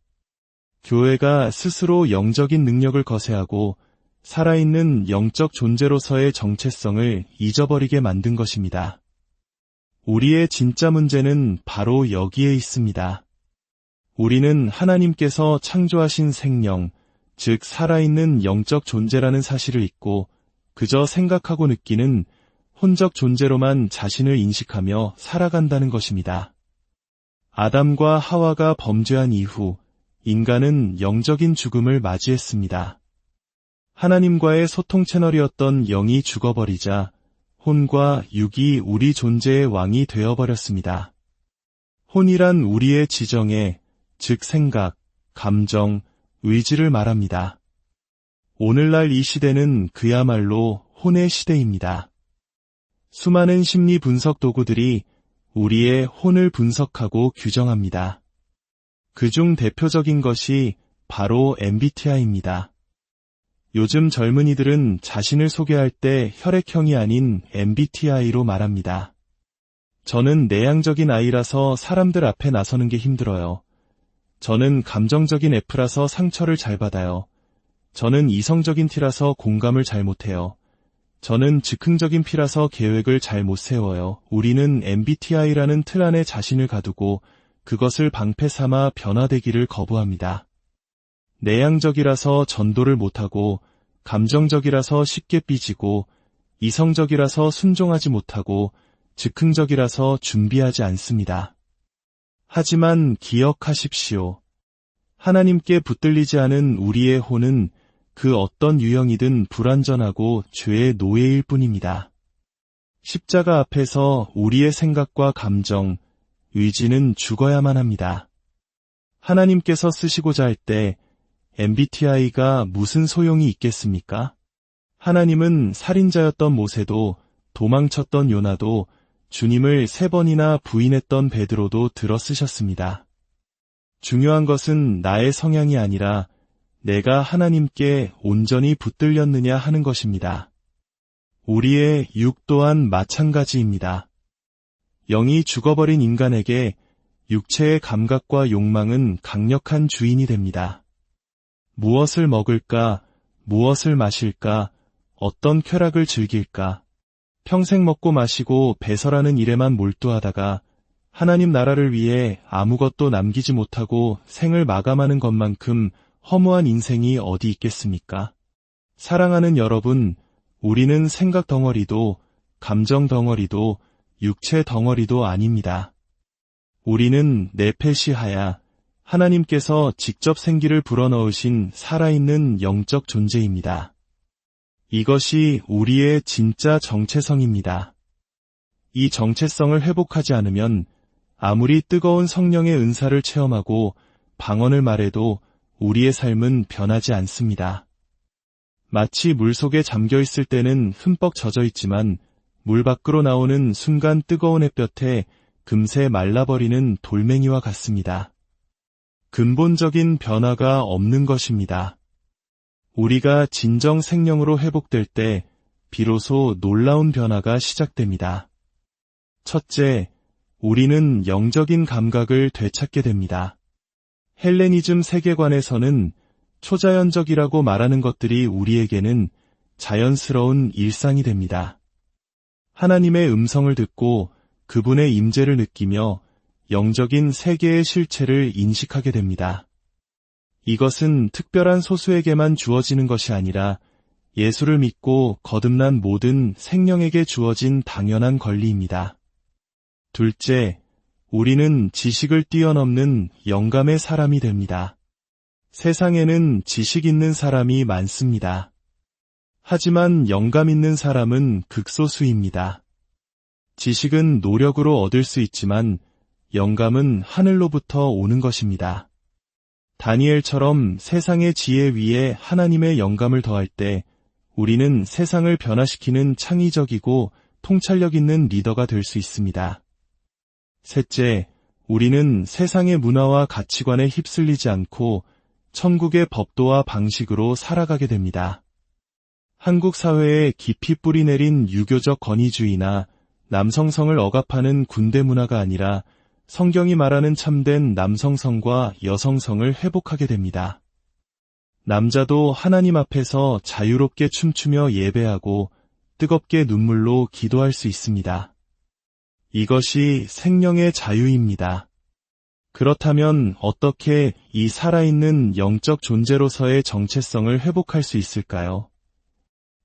A: 교회가 스스로 영적인 능력을 거세하고 살아있는 영적 존재로서의 정체성을 잊어버리게 만든 것입니다. 우리의 진짜 문제는 바로 여기에 있습니다. 우리는 하나님께서 창조하신 생명, 즉 살아있는 영적 존재라는 사실을 잊고 그저 생각하고 느끼는 혼적 존재로만 자신을 인식하며 살아간다는 것입니다. 아담과 하와가 범죄한 이후 인간은 영적인 죽음을 맞이했습니다. 하나님과의 소통 채널이었던 영이 죽어버리자 혼과 육이 우리 존재의 왕이 되어버렸습니다. 혼이란 우리의 지정에, 즉 생각, 감정, 의지를 말합니다. 오늘날 이 시대는 그야말로 혼의 시대입니다. 수많은 심리 분석 도구들이 우리의 혼을 분석하고 규정합니다. 그중 대표적인 것이 바로 MBTI입니다. 요즘 젊은이들은 자신을 소개할 때 혈액형이 아닌 MBTI로 말합니다. 저는 내향적인 I라서 사람들 앞에 나서는 게 힘들어요. 저는 감정적인 F라서 상처를 잘 받아요. 저는 이성적인 T라서 공감을 잘 못해요. 저는 즉흥적인 P라서 계획을 잘 못 세워요. 우리는 MBTI라는 틀 안에 자신을 가두고 그것을 방패 삼아 변화되기를 거부합니다. 내향적이라서 전도를 못하고, 감정적이라서 쉽게 삐지고, 이성적이라서 순종하지 못하고, 즉흥적이라서 준비하지 않습니다. 하지만 기억하십시오. 하나님께 붙들리지 않은 우리의 혼은 그 어떤 유형이든 불완전하고 죄의 노예일 뿐입니다. 십자가 앞에서 우리의 생각과 감정, 의지는 죽어야만 합니다. 하나님께서 쓰시고자 할 때 MBTI가 무슨 소용이 있겠습니까? 하나님은 살인자였던 모세도, 도망쳤던 요나도, 주님을 3번이나 부인했던 베드로도 들어 쓰셨습니다. 중요한 것은 나의 성향이 아니라 내가 하나님께 온전히 붙들렸느냐 하는 것입니다. 우리의 육 또한 마찬가지입니다. 영이 죽어버린 인간에게 육체의 감각과 욕망은 강력한 주인이 됩니다. 무엇을 먹을까, 무엇을 마실까, 어떤 쾌락을 즐길까, 평생 먹고 마시고 배설하는 일에만 몰두하다가 하나님 나라를 위해 아무것도 남기지 못하고 생을 마감하는 것만큼 허무한 인생이 어디 있겠습니까? 사랑하는 여러분, 우리는 생각 덩어리도, 감정 덩어리도, 육체 덩어리도 아닙니다. 우리는 네페시하야, 하나님께서 직접 생기를 불어넣으신 살아있는 영적 존재입니다. 이것이 우리의 진짜 정체성입니다. 이 정체성을 회복하지 않으면 아무리 뜨거운 성령의 은사를 체험하고 방언을 말해도 우리의 삶은 변하지 않습니다. 마치 물속에 잠겨있을 때는 흠뻑 젖어 있지만 물 밖으로 나오는 순간 뜨거운 햇볕에 금세 말라버리는 돌멩이와 같습니다. 근본적인 변화가 없는 것입니다. 우리가 진정 생명으로 회복될 때 비로소 놀라운 변화가 시작됩니다. 첫째, 우리는 영적인 감각을 되찾게 됩니다. 헬레니즘 세계관에서는 초자연적이라고 말하는 것들이 우리에게는 자연스러운 일상이 됩니다. 하나님의 음성을 듣고 그분의 임재를 느끼며 영적인 세계의 실체를 인식하게 됩니다. 이것은 특별한 소수에게만 주어지는 것이 아니라 예수를 믿고 거듭난 모든 생명에게 주어진 당연한 권리입니다. 둘째, 우리는 지식을 뛰어넘는 영감의 사람이 됩니다. 세상에는 지식 있는 사람이 많습니다. 하지만 영감 있는 사람은 극소수입니다. 지식은 노력으로 얻을 수 있지만 영감은 하늘로부터 오는 것입니다. 다니엘처럼 세상의 지혜 위에 하나님의 영감을 더할 때 우리는 세상을 변화시키는 창의적이고 통찰력 있는 리더가 될 수 있습니다. 셋째, 우리는 세상의 문화와 가치관에 휩쓸리지 않고 천국의 법도와 방식으로 살아가게 됩니다. 한국 사회에 깊이 뿌리내린 유교적 권위주의나 남성성을 억압하는 군대 문화가 아니라 성경이 말하는 참된 남성성과 여성성을 회복하게 됩니다. 남자도 하나님 앞에서 자유롭게 춤추며 예배하고 뜨겁게 눈물로 기도할 수 있습니다. 이것이 생명의 자유입니다. 그렇다면 어떻게 이 살아있는 영적 존재로서의 정체성을 회복할 수 있을까요?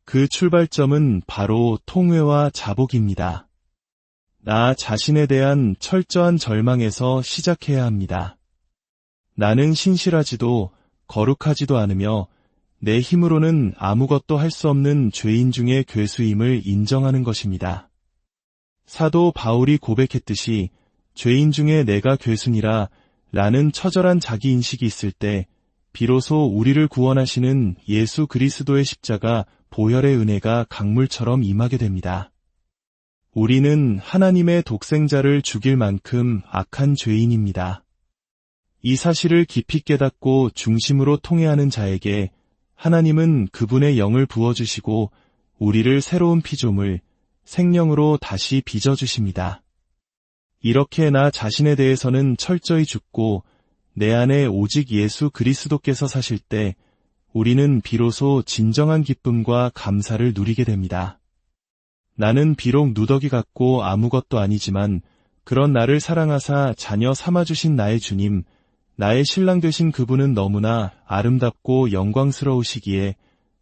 A: 그 출발점은 바로 통회와 자복입니다. 나 자신에 대한 철저한 절망에서 시작해야 합니다. 나는 신실하지도 거룩하지도 않으며 내 힘으로는 아무것도 할 수 없는 죄인 중의 괴수임을 인정하는 것입니다. 사도 바울이 고백했듯이 죄인 중에 내가 괴수니라 라는 처절한 자기인식이 있을 때 비로소 우리를 구원하시는 예수 그리스도의 십자가 보혈의 은혜가 강물처럼 임하게 됩니다. 우리는 하나님의 독생자를 죽일 만큼 악한 죄인입니다. 이 사실을 깊이 깨닫고 중심으로 통회하는 자에게 하나님은 그분의 영을 부어주시고 우리를 새로운 피조물, 생명으로 다시 빚어주십니다. 이렇게 나 자신에 대해서는 철저히 죽고 내 안에 오직 예수 그리스도께서 사실 때 우리는 비로소 진정한 기쁨과 감사를 누리게 됩니다. 나는 비록 누더기 같고 아무것도 아니지만 그런 나를 사랑하사 자녀 삼아주신 나의 주님, 나의 신랑 되신 그분은 너무나 아름답고 영광스러우시기에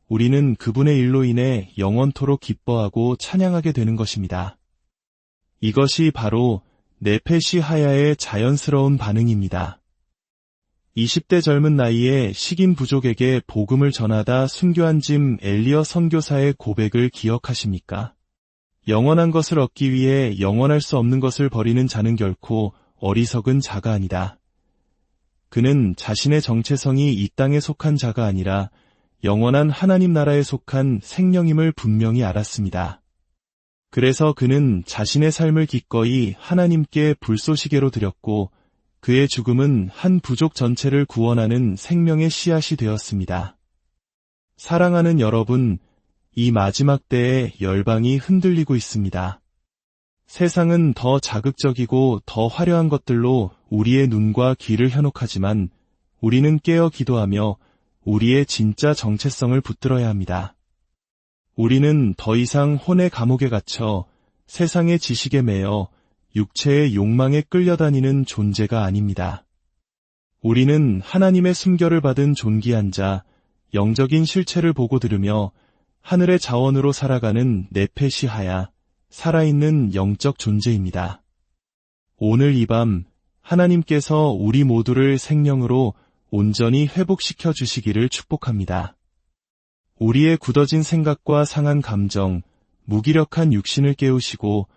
A: 우리는 그분의 일로 인해 영원토록 기뻐하고 찬양하게 되는 것입니다. 이것이 바로 네페시하야의 자연스러운 반응입니다. 20대 젊은 나이에 식인 부족에게 복음을 전하다 순교한 짐 엘리어 선교사의 고백을 기억하십니까? 영원한 것을 얻기 위해 영원할 수 없는 것을 버리는 자는 결코 어리석은 자가 아니다. 그는 자신의 정체성이 이 땅에 속한 자가 아니라 영원한 하나님 나라에 속한 생명임을 분명히 알았습니다. 그래서 그는 자신의 삶을 기꺼이 하나님께 불쏘시개로 드렸고 그의 죽음은 한 부족 전체를 구원하는 생명의 씨앗이 되었습니다. 사랑하는 여러분, 이 마지막 때에 열방이 흔들리고 있습니다. 세상은 더 자극적이고 더 화려한 것들로 우리의 눈과 귀를 현혹하지만 우리는 깨어 기도하며 우리의 진짜 정체성을 붙들어야 합니다. 우리는 더 이상 혼의 감옥에 갇혀 세상의 지식에 매여 육체의 욕망에 끌려다니는 존재가 아닙니다. 우리는 하나님의 순결을 받은 존귀한 자, 영적인 실체를 보고 들으며 하늘의 자원으로 살아가는 네페시하야, 살아있는 영적 존재입니다. 오늘 이 밤 하나님께서 우리 모두를 생명으로 온전히 회복시켜 주시기를 축복합니다. 우리의 굳어진 생각과 상한 감정, 무기력한 육신을 깨우시고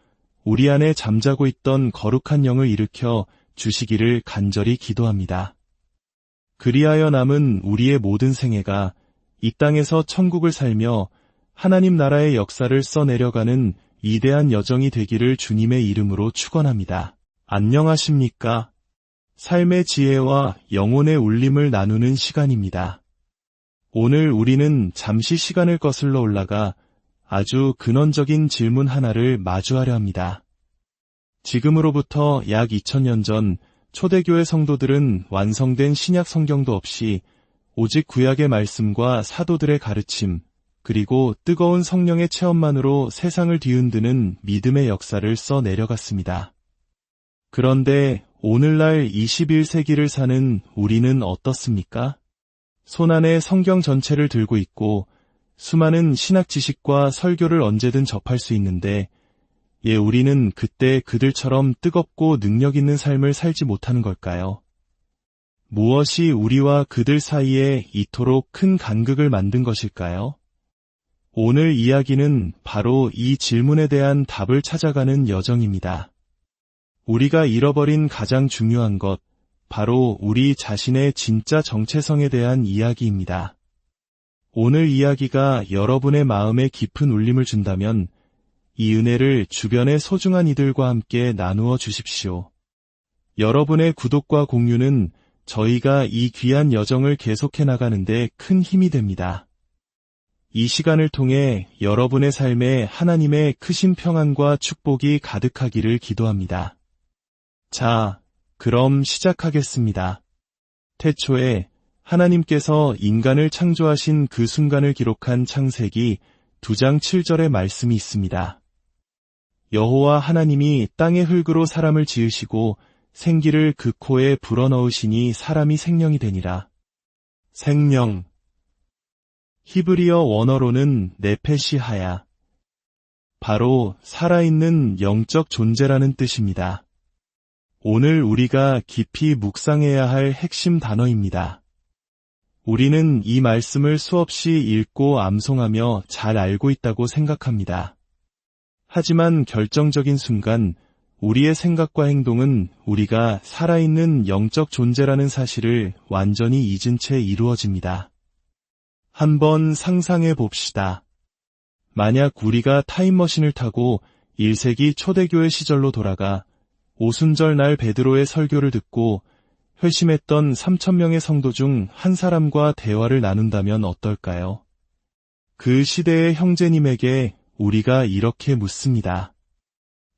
A: 우리 안에 잠자고 있던 거룩한 영을 일으켜 주시기를 간절히 기도합니다. 그리하여 남은 우리의 모든 생애가 이 땅에서 천국을 살며 하나님 나라의 역사를 써내려가는 위대한 여정이 되기를 주님의 이름으로 축원합니다. 안녕하십니까? 삶의 지혜와 영혼의 울림을 나누는 시간입니다. 오늘 우리는 잠시 시간을 거슬러 올라가 아주 근원적인 질문 하나를 마주하려 합니다. 지금으로부터 약 2000년 전 초대교회 성도들은 완성된 신약 성경도 없이 오직 구약의 말씀과 사도들의 가르침, 그리고 뜨거운 성령의 체험만으로 세상을 뒤흔드는 믿음의 역사를 써 내려갔습니다. 그런데 오늘날 21세기를 사는 우리는 어떻습니까? 손안에 성경 전체를 들고 있고 수많은 신학 지식과 설교를 언제든 접할 수 있는데 우리는 그때 그들처럼 뜨겁고 능력 있는 삶을 살지 못하는 걸까요? 무엇이 우리와 그들 사이에 이토록 큰 간극을 만든 것일까요? 오늘 이야기는 바로 이 질문에 대한 답을 찾아가는 여정입니다. 우리가 잃어버린 가장 중요한 것, 바로 우리 자신의 진짜 정체성에 대한 이야기입니다. 오늘 이야기가 여러분의 마음에 깊은 울림을 준다면 이 은혜를 주변의 소중한 이들과 함께 나누어 주십시오. 여러분의 구독과 공유는 저희가 이 귀한 여정을 계속해 나가는데 큰 힘이 됩니다. 이 시간을 통해 여러분의 삶에 하나님의 크신 평안과 축복이 가득하기를 기도합니다. 자, 그럼 시작하겠습니다. 태초에 하나님께서 인간을 창조하신 그 순간을 기록한 창세기 2장 7절의 말씀이 있습니다. 여호와 하나님이 땅의 흙으로 사람을 지으시고 생기를 그 코에 불어넣으시니 사람이 생명이 되니라. 생명. 히브리어 원어로는 네페시하야. 바로 살아있는 영적 존재라는 뜻입니다. 오늘 우리가 깊이 묵상해야 할 핵심 단어입니다. 우리는 이 말씀을 수없이 읽고 암송하며 잘 알고 있다고 생각합니다. 하지만 결정적인 순간 우리의 생각과 행동은 우리가 살아있는 영적 존재라는 사실을 완전히 잊은 채 이루어집니다. 한번 상상해 봅시다. 만약 우리가 타임머신을 타고 1세기 초대교회 시절로 돌아가 오순절 날 베드로의 설교를 듣고 회심했던 3,000명의 성도 중 한 사람과 대화를 나눈다면 어떨까요? 그 시대의 형제님에게 우리가 이렇게 묻습니다.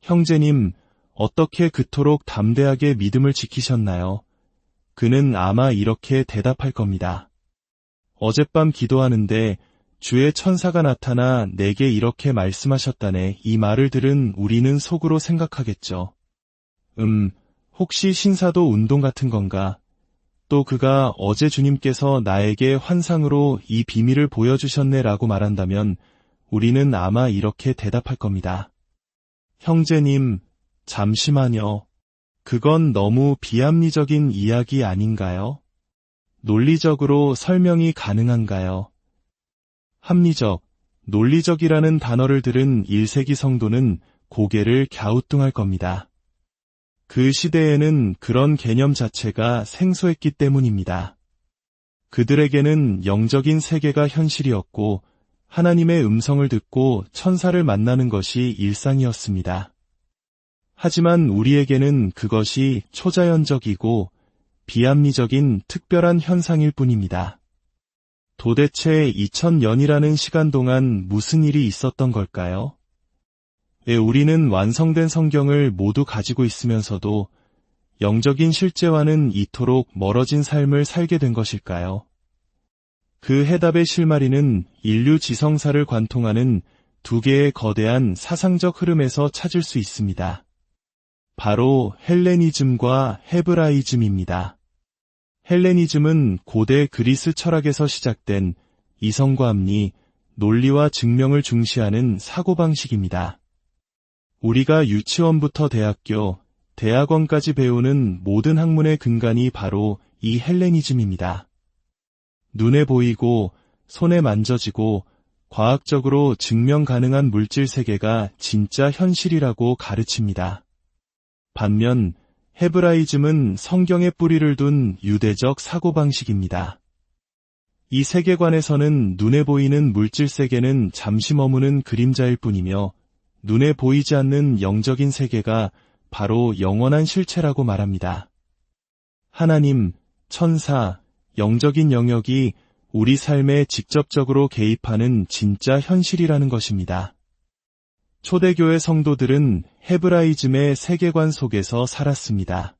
A: 형제님, 어떻게 그토록 담대하게 믿음을 지키셨나요? 그는 아마 이렇게 대답할 겁니다. 어젯밤 기도하는데 주의 천사가 나타나 내게 이렇게 말씀하셨다네. 이 말을 들은 우리는 속으로 생각하겠죠. 혹시 신사도 운동 같은 건가? 또 그가 어제 주님께서 나에게 환상으로 이 비밀을 보여주셨네라고 말한다면 우리는 아마 이렇게 대답할 겁니다. 형제님, 잠시만요. 그건 너무 비합리적인 이야기 아닌가요? 논리적으로 설명이 가능한가요? 합리적, 논리적이라는 단어를 들은 1세기 성도는 고개를 갸우뚱할 겁니다. 그 시대에는 그런 개념 자체가 생소했기 때문입니다. 그들에게는 영적인 세계가 현실이었고 하나님의 음성을 듣고 천사를 만나는 것이 일상이었습니다. 하지만 우리에게는 그것이 초자연적이고 비합리적인 특별한 현상일 뿐입니다. 도대체 2000년이라는 시간 동안 무슨 일이 있었던 걸까요? 왜 우리는 완성된 성경을 모두 가지고 있으면서도 영적인 실제와는 이토록 멀어진 삶을 살게 된 것일까요? 그 해답의 실마리는 인류 지성사를 관통하는 두 개의 거대한 사상적 흐름에서 찾을 수 있습니다. 바로 헬레니즘과 헤브라이즘입니다. 헬레니즘은 고대 그리스 철학에서 시작된 이성과 합리, 논리와 증명을 중시하는 사고방식입니다. 우리가 유치원부터 대학교, 대학원까지 배우는 모든 학문의 근간이 바로 이 헬레니즘입니다. 눈에 보이고 손에 만져지고 과학적으로 증명 가능한 물질 세계가 진짜 현실이라고 가르칩니다. 반면 헤브라이즘은 성경에 뿌리를 둔 유대적 사고방식입니다. 이 세계관에서는 눈에 보이는 물질 세계는 잠시 머무는 그림자일 뿐이며 눈에 보이지 않는 영적인 세계가 바로 영원한 실체라고 말합니다. 하나님, 천사, 영적인 영역이 우리 삶에 직접적으로 개입하는 진짜 현실이라는 것입니다. 초대교회 성도들은 헤브라이즘의 세계관 속에서 살았습니다.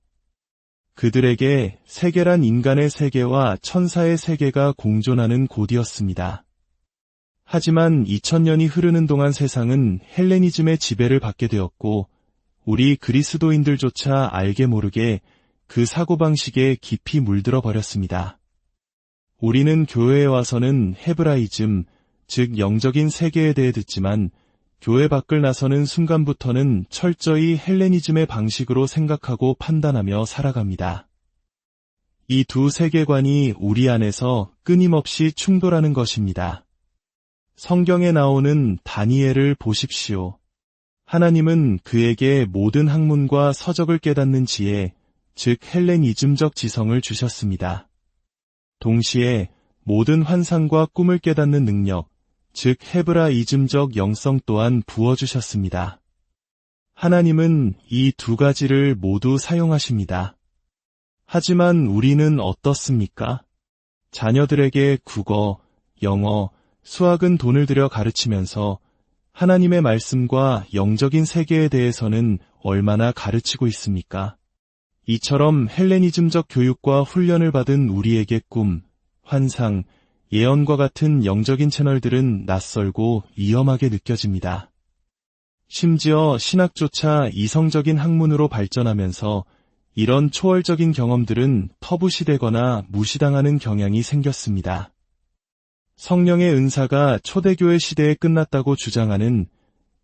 A: 그들에게 세계란 인간의 세계와 천사의 세계가 공존하는 곳이었습니다. 하지만 2000년이 흐르는 동안 세상은 헬레니즘의 지배를 받게 되었고 우리 그리스도인들조차 알게 모르게 그 사고방식에 깊이 물들어 버렸습니다. 우리는 교회에 와서는 헤브라이즘, 즉 영적인 세계에 대해 듣지만 교회 밖을 나서는 순간부터는 철저히 헬레니즘의 방식으로 생각하고 판단하며 살아갑니다. 이 두 세계관이 우리 안에서 끊임없이 충돌하는 것입니다. 성경에 나오는 다니엘을 보십시오. 하나님은 그에게 모든 학문과 서적을 깨닫는 지혜, 즉 헬레니즘적 지성을 주셨습니다. 동시에 모든 환상과 꿈을 깨닫는 능력, 즉 헤브라이즘적 영성 또한 부어주셨습니다. 하나님은 이 두 가지를 모두 사용하십니다. 하지만 우리는 어떻습니까? 자녀들에게 국어, 영어, 수학은 돈을 들여 가르치면서 하나님의 말씀과 영적인 세계에 대해서는 얼마나 가르치고 있습니까? 이처럼 헬레니즘적 교육과 훈련을 받은 우리에게 꿈, 환상, 예언과 같은 영적인 채널들은 낯설고 위험하게 느껴집니다. 심지어 신학조차 이성적인 학문으로 발전하면서 이런 초월적인 경험들은 터부시되거나 무시당하는 경향이 생겼습니다. 성령의 은사가 초대교회 시대에 끝났다고 주장하는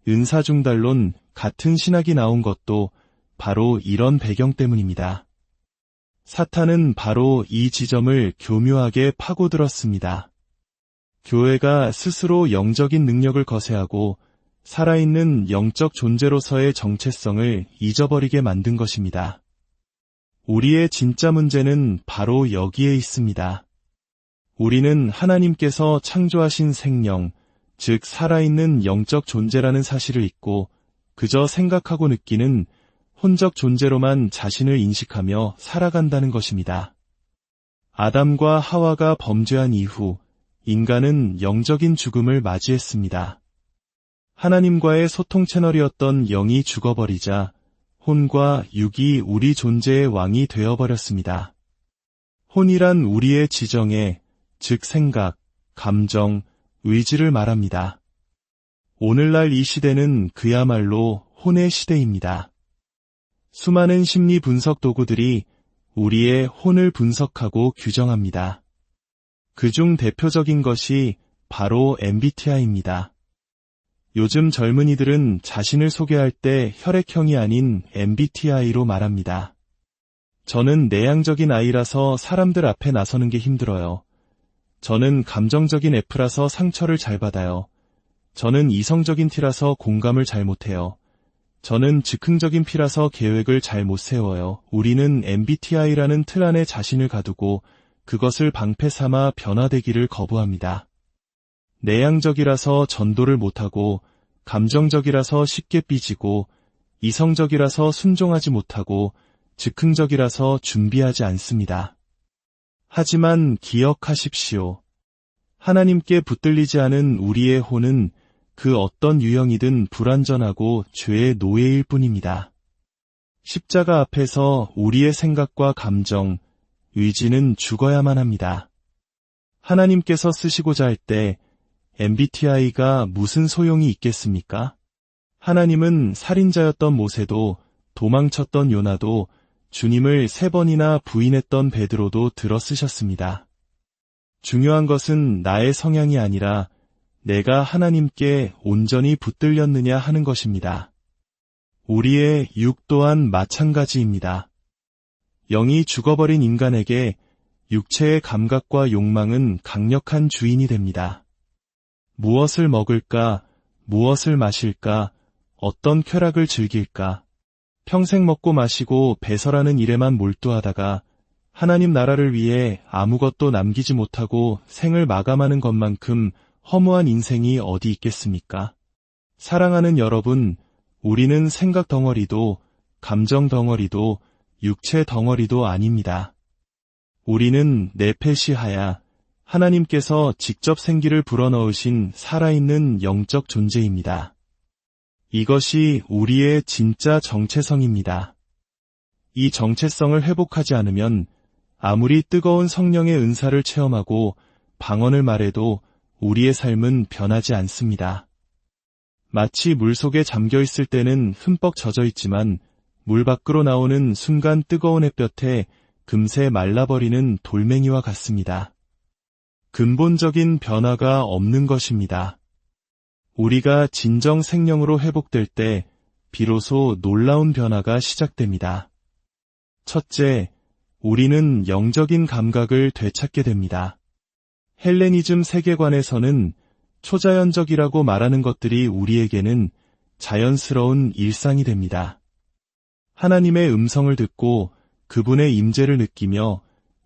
A: 은사중달론 같은 신학이 나온 것도 바로 이런 배경 때문입니다. 사탄은 바로 이 지점을 교묘하게 파고들었습니다. 교회가 스스로 영적인 능력을 거세하고 살아있는 영적 존재로서의 정체성을 잊어버리게 만든 것입니다. 우리의 진짜 문제는 바로 여기에 있습니다. 우리는 하나님께서 창조하신 생명, 즉 살아있는 영적 존재라는 사실을 잊고 그저 생각하고 느끼는 혼적 존재로만 자신을 인식하며 살아간다는 것입니다. 아담과 하와가 범죄한 이후 인간은 영적인 죽음을 맞이했습니다. 하나님과의 소통 채널이었던 영이 죽어버리자 혼과 육이 우리 존재의 왕이 되어버렸습니다. 혼이란 우리의 지정에, 즉 생각, 감정, 의지를 말합니다. 오늘날 이 시대는 그야말로 혼의 시대입니다. 수많은 심리 분석 도구들이 우리의 혼을 분석하고 규정합니다. 그중 대표적인 것이 바로 MBTI입니다. 요즘 젊은이들은 자신을 소개할 때 혈액형이 아닌 MBTI로 말합니다. 저는 내향적인 I라서 사람들 앞에 나서는 게 힘들어요. 저는 감정적인 F라서 상처를 잘 받아요. 저는 이성적인 T라서 공감을 잘 못해요. 저는 즉흥적인 P라서 계획을 잘 못 세워요. 우리는 MBTI라는 틀 안에 자신을 가두고 그것을 방패 삼아 변화되기를 거부합니다. 내향적이라서 전도를 못하고, 감정적이라서 쉽게 삐지고, 이성적이라서 순종하지 못하고, 즉흥적이라서 준비하지 않습니다. 하지만 기억하십시오. 하나님께 붙들리지 않은 우리의 혼은 그 어떤 유형이든 불완전하고 죄의 노예일 뿐입니다. 십자가 앞에서 우리의 생각과 감정, 의지는 죽어야만 합니다. 하나님께서 쓰시고자 할 때 MBTI가 무슨 소용이 있겠습니까? 하나님은 살인자였던 모세도, 도망쳤던 요나도, 주님을 3번이나 부인했던 베드로도 들어 쓰셨습니다. 중요한 것은 나의 성향이 아니라 내가 하나님께 온전히 붙들렸느냐 하는 것입니다. 우리의 육 또한 마찬가지입니다. 영이 죽어버린 인간에게 육체의 감각과 욕망은 강력한 주인이 됩니다. 무엇을 먹을까, 무엇을 마실까, 어떤 쾌락을 즐길까, 평생 먹고 마시고 배설하는 일에만 몰두하다가 하나님 나라를 위해 아무것도 남기지 못하고 생을 마감하는 것만큼 허무한 인생이 어디 있겠습니까? 사랑하는 여러분, 우리는 생각 덩어리도, 감정 덩어리도, 육체 덩어리도 아닙니다. 우리는 네페시하야, 하나님께서 직접 생기를 불어넣으신 살아있는 영적 존재입니다. 이것이 우리의 진짜 정체성입니다. 이 정체성을 회복하지 않으면 아무리 뜨거운 성령의 은사를 체험하고 방언을 말해도 우리의 삶은 변하지 않습니다. 마치 물속에 잠겨있을 때는 흠뻑 젖어 있지만 물 밖으로 나오는 순간 뜨거운 햇볕에 금세 말라버리는 돌멩이와 같습니다. 근본적인 변화가 없는 것입니다. 우리가 진정 생명으로 회복될 때 비로소 놀라운 변화가 시작됩니다. 첫째, 우리는 영적인 감각을 되찾게 됩니다. 헬레니즘 세계관에서는 초자연적이라고 말하는 것들이 우리에게는 자연스러운 일상이 됩니다. 하나님의 음성을 듣고 그분의 임재를 느끼며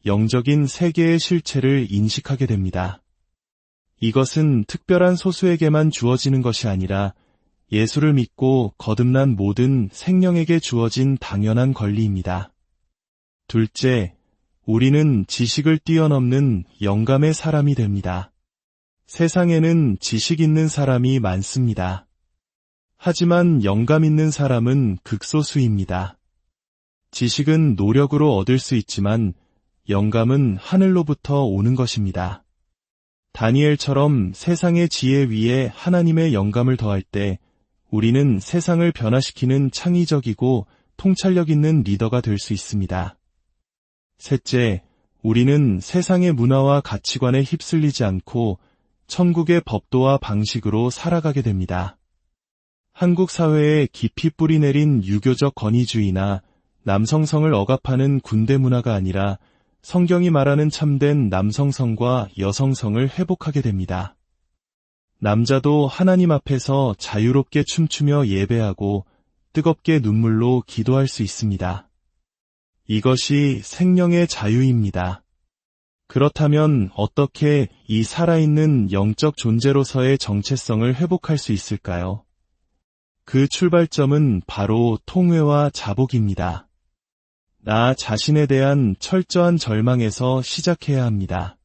A: 영적인 세계의 실체를 인식하게 됩니다. 이것은 특별한 소수에게만 주어지는 것이 아니라 예수를 믿고 거듭난 모든 생명에게 주어진 당연한 권리입니다. 둘째, 우리는 지식을 뛰어넘는 영감의 사람이 됩니다. 세상에는 지식 있는 사람이 많습니다. 하지만 영감 있는 사람은 극소수입니다. 지식은 노력으로 얻을 수 있지만 영감은 하늘로부터 오는 것입니다. 다니엘처럼 세상의 지혜 위에 하나님의 영감을 더할 때 우리는 세상을 변화시키는 창의적이고 통찰력 있는 리더가 될 수 있습니다. 셋째, 우리는 세상의 문화와 가치관에 휩쓸리지 않고 천국의 법도와 방식으로 살아가게 됩니다. 한국 사회에 깊이 뿌리내린 유교적 권위주의나 남성성을 억압하는 군대 문화가 아니라 성경이 말하는 참된 남성성과 여성성을 회복하게 됩니다. 남자도 하나님 앞에서 자유롭게 춤추며 예배하고 뜨겁게 눈물로 기도할 수 있습니다. 이것이 생명의 자유입니다. 그렇다면 어떻게 이 살아있는 영적 존재로서의 정체성을 회복할 수 있을까요? 그 출발점은 바로 통회와 자복입니다. 나 자신에 대한 철저한 절망에서 시작해야 합니다.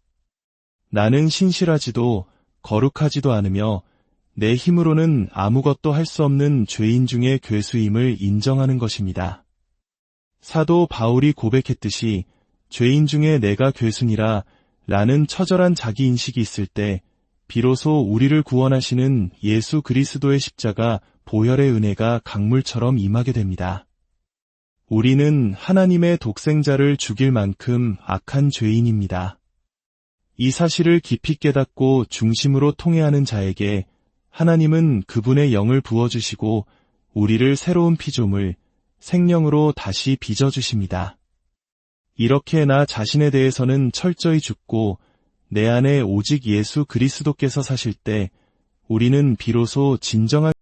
A: 나는 신실하지도 거룩하지도 않으며 내 힘으로는 아무것도 할 수 없는 죄인 중의 괴수임을 인정하는 것입니다. 사도 바울이 고백했듯이 죄인 중에 내가 괴순이라 라는 처절한 자기인식이 있을 때 비로소 우리를 구원하시는 예수 그리스도의 십자가 보혈의 은혜가 강물처럼 임하게 됩니다. 우리는 하나님의 독생자를 죽일 만큼 악한 죄인입니다. 이 사실을 깊이 깨닫고 중심으로 통회하는 자에게 하나님은 그분의 영을 부어주시고 우리를 새로운 피조물, 생명으로 다시 빚어주십니다. 이렇게 나 자신에 대해서는 철저히 죽고 내 안에 오직 예수 그리스도께서 사실 때 우리는 비로소 진정한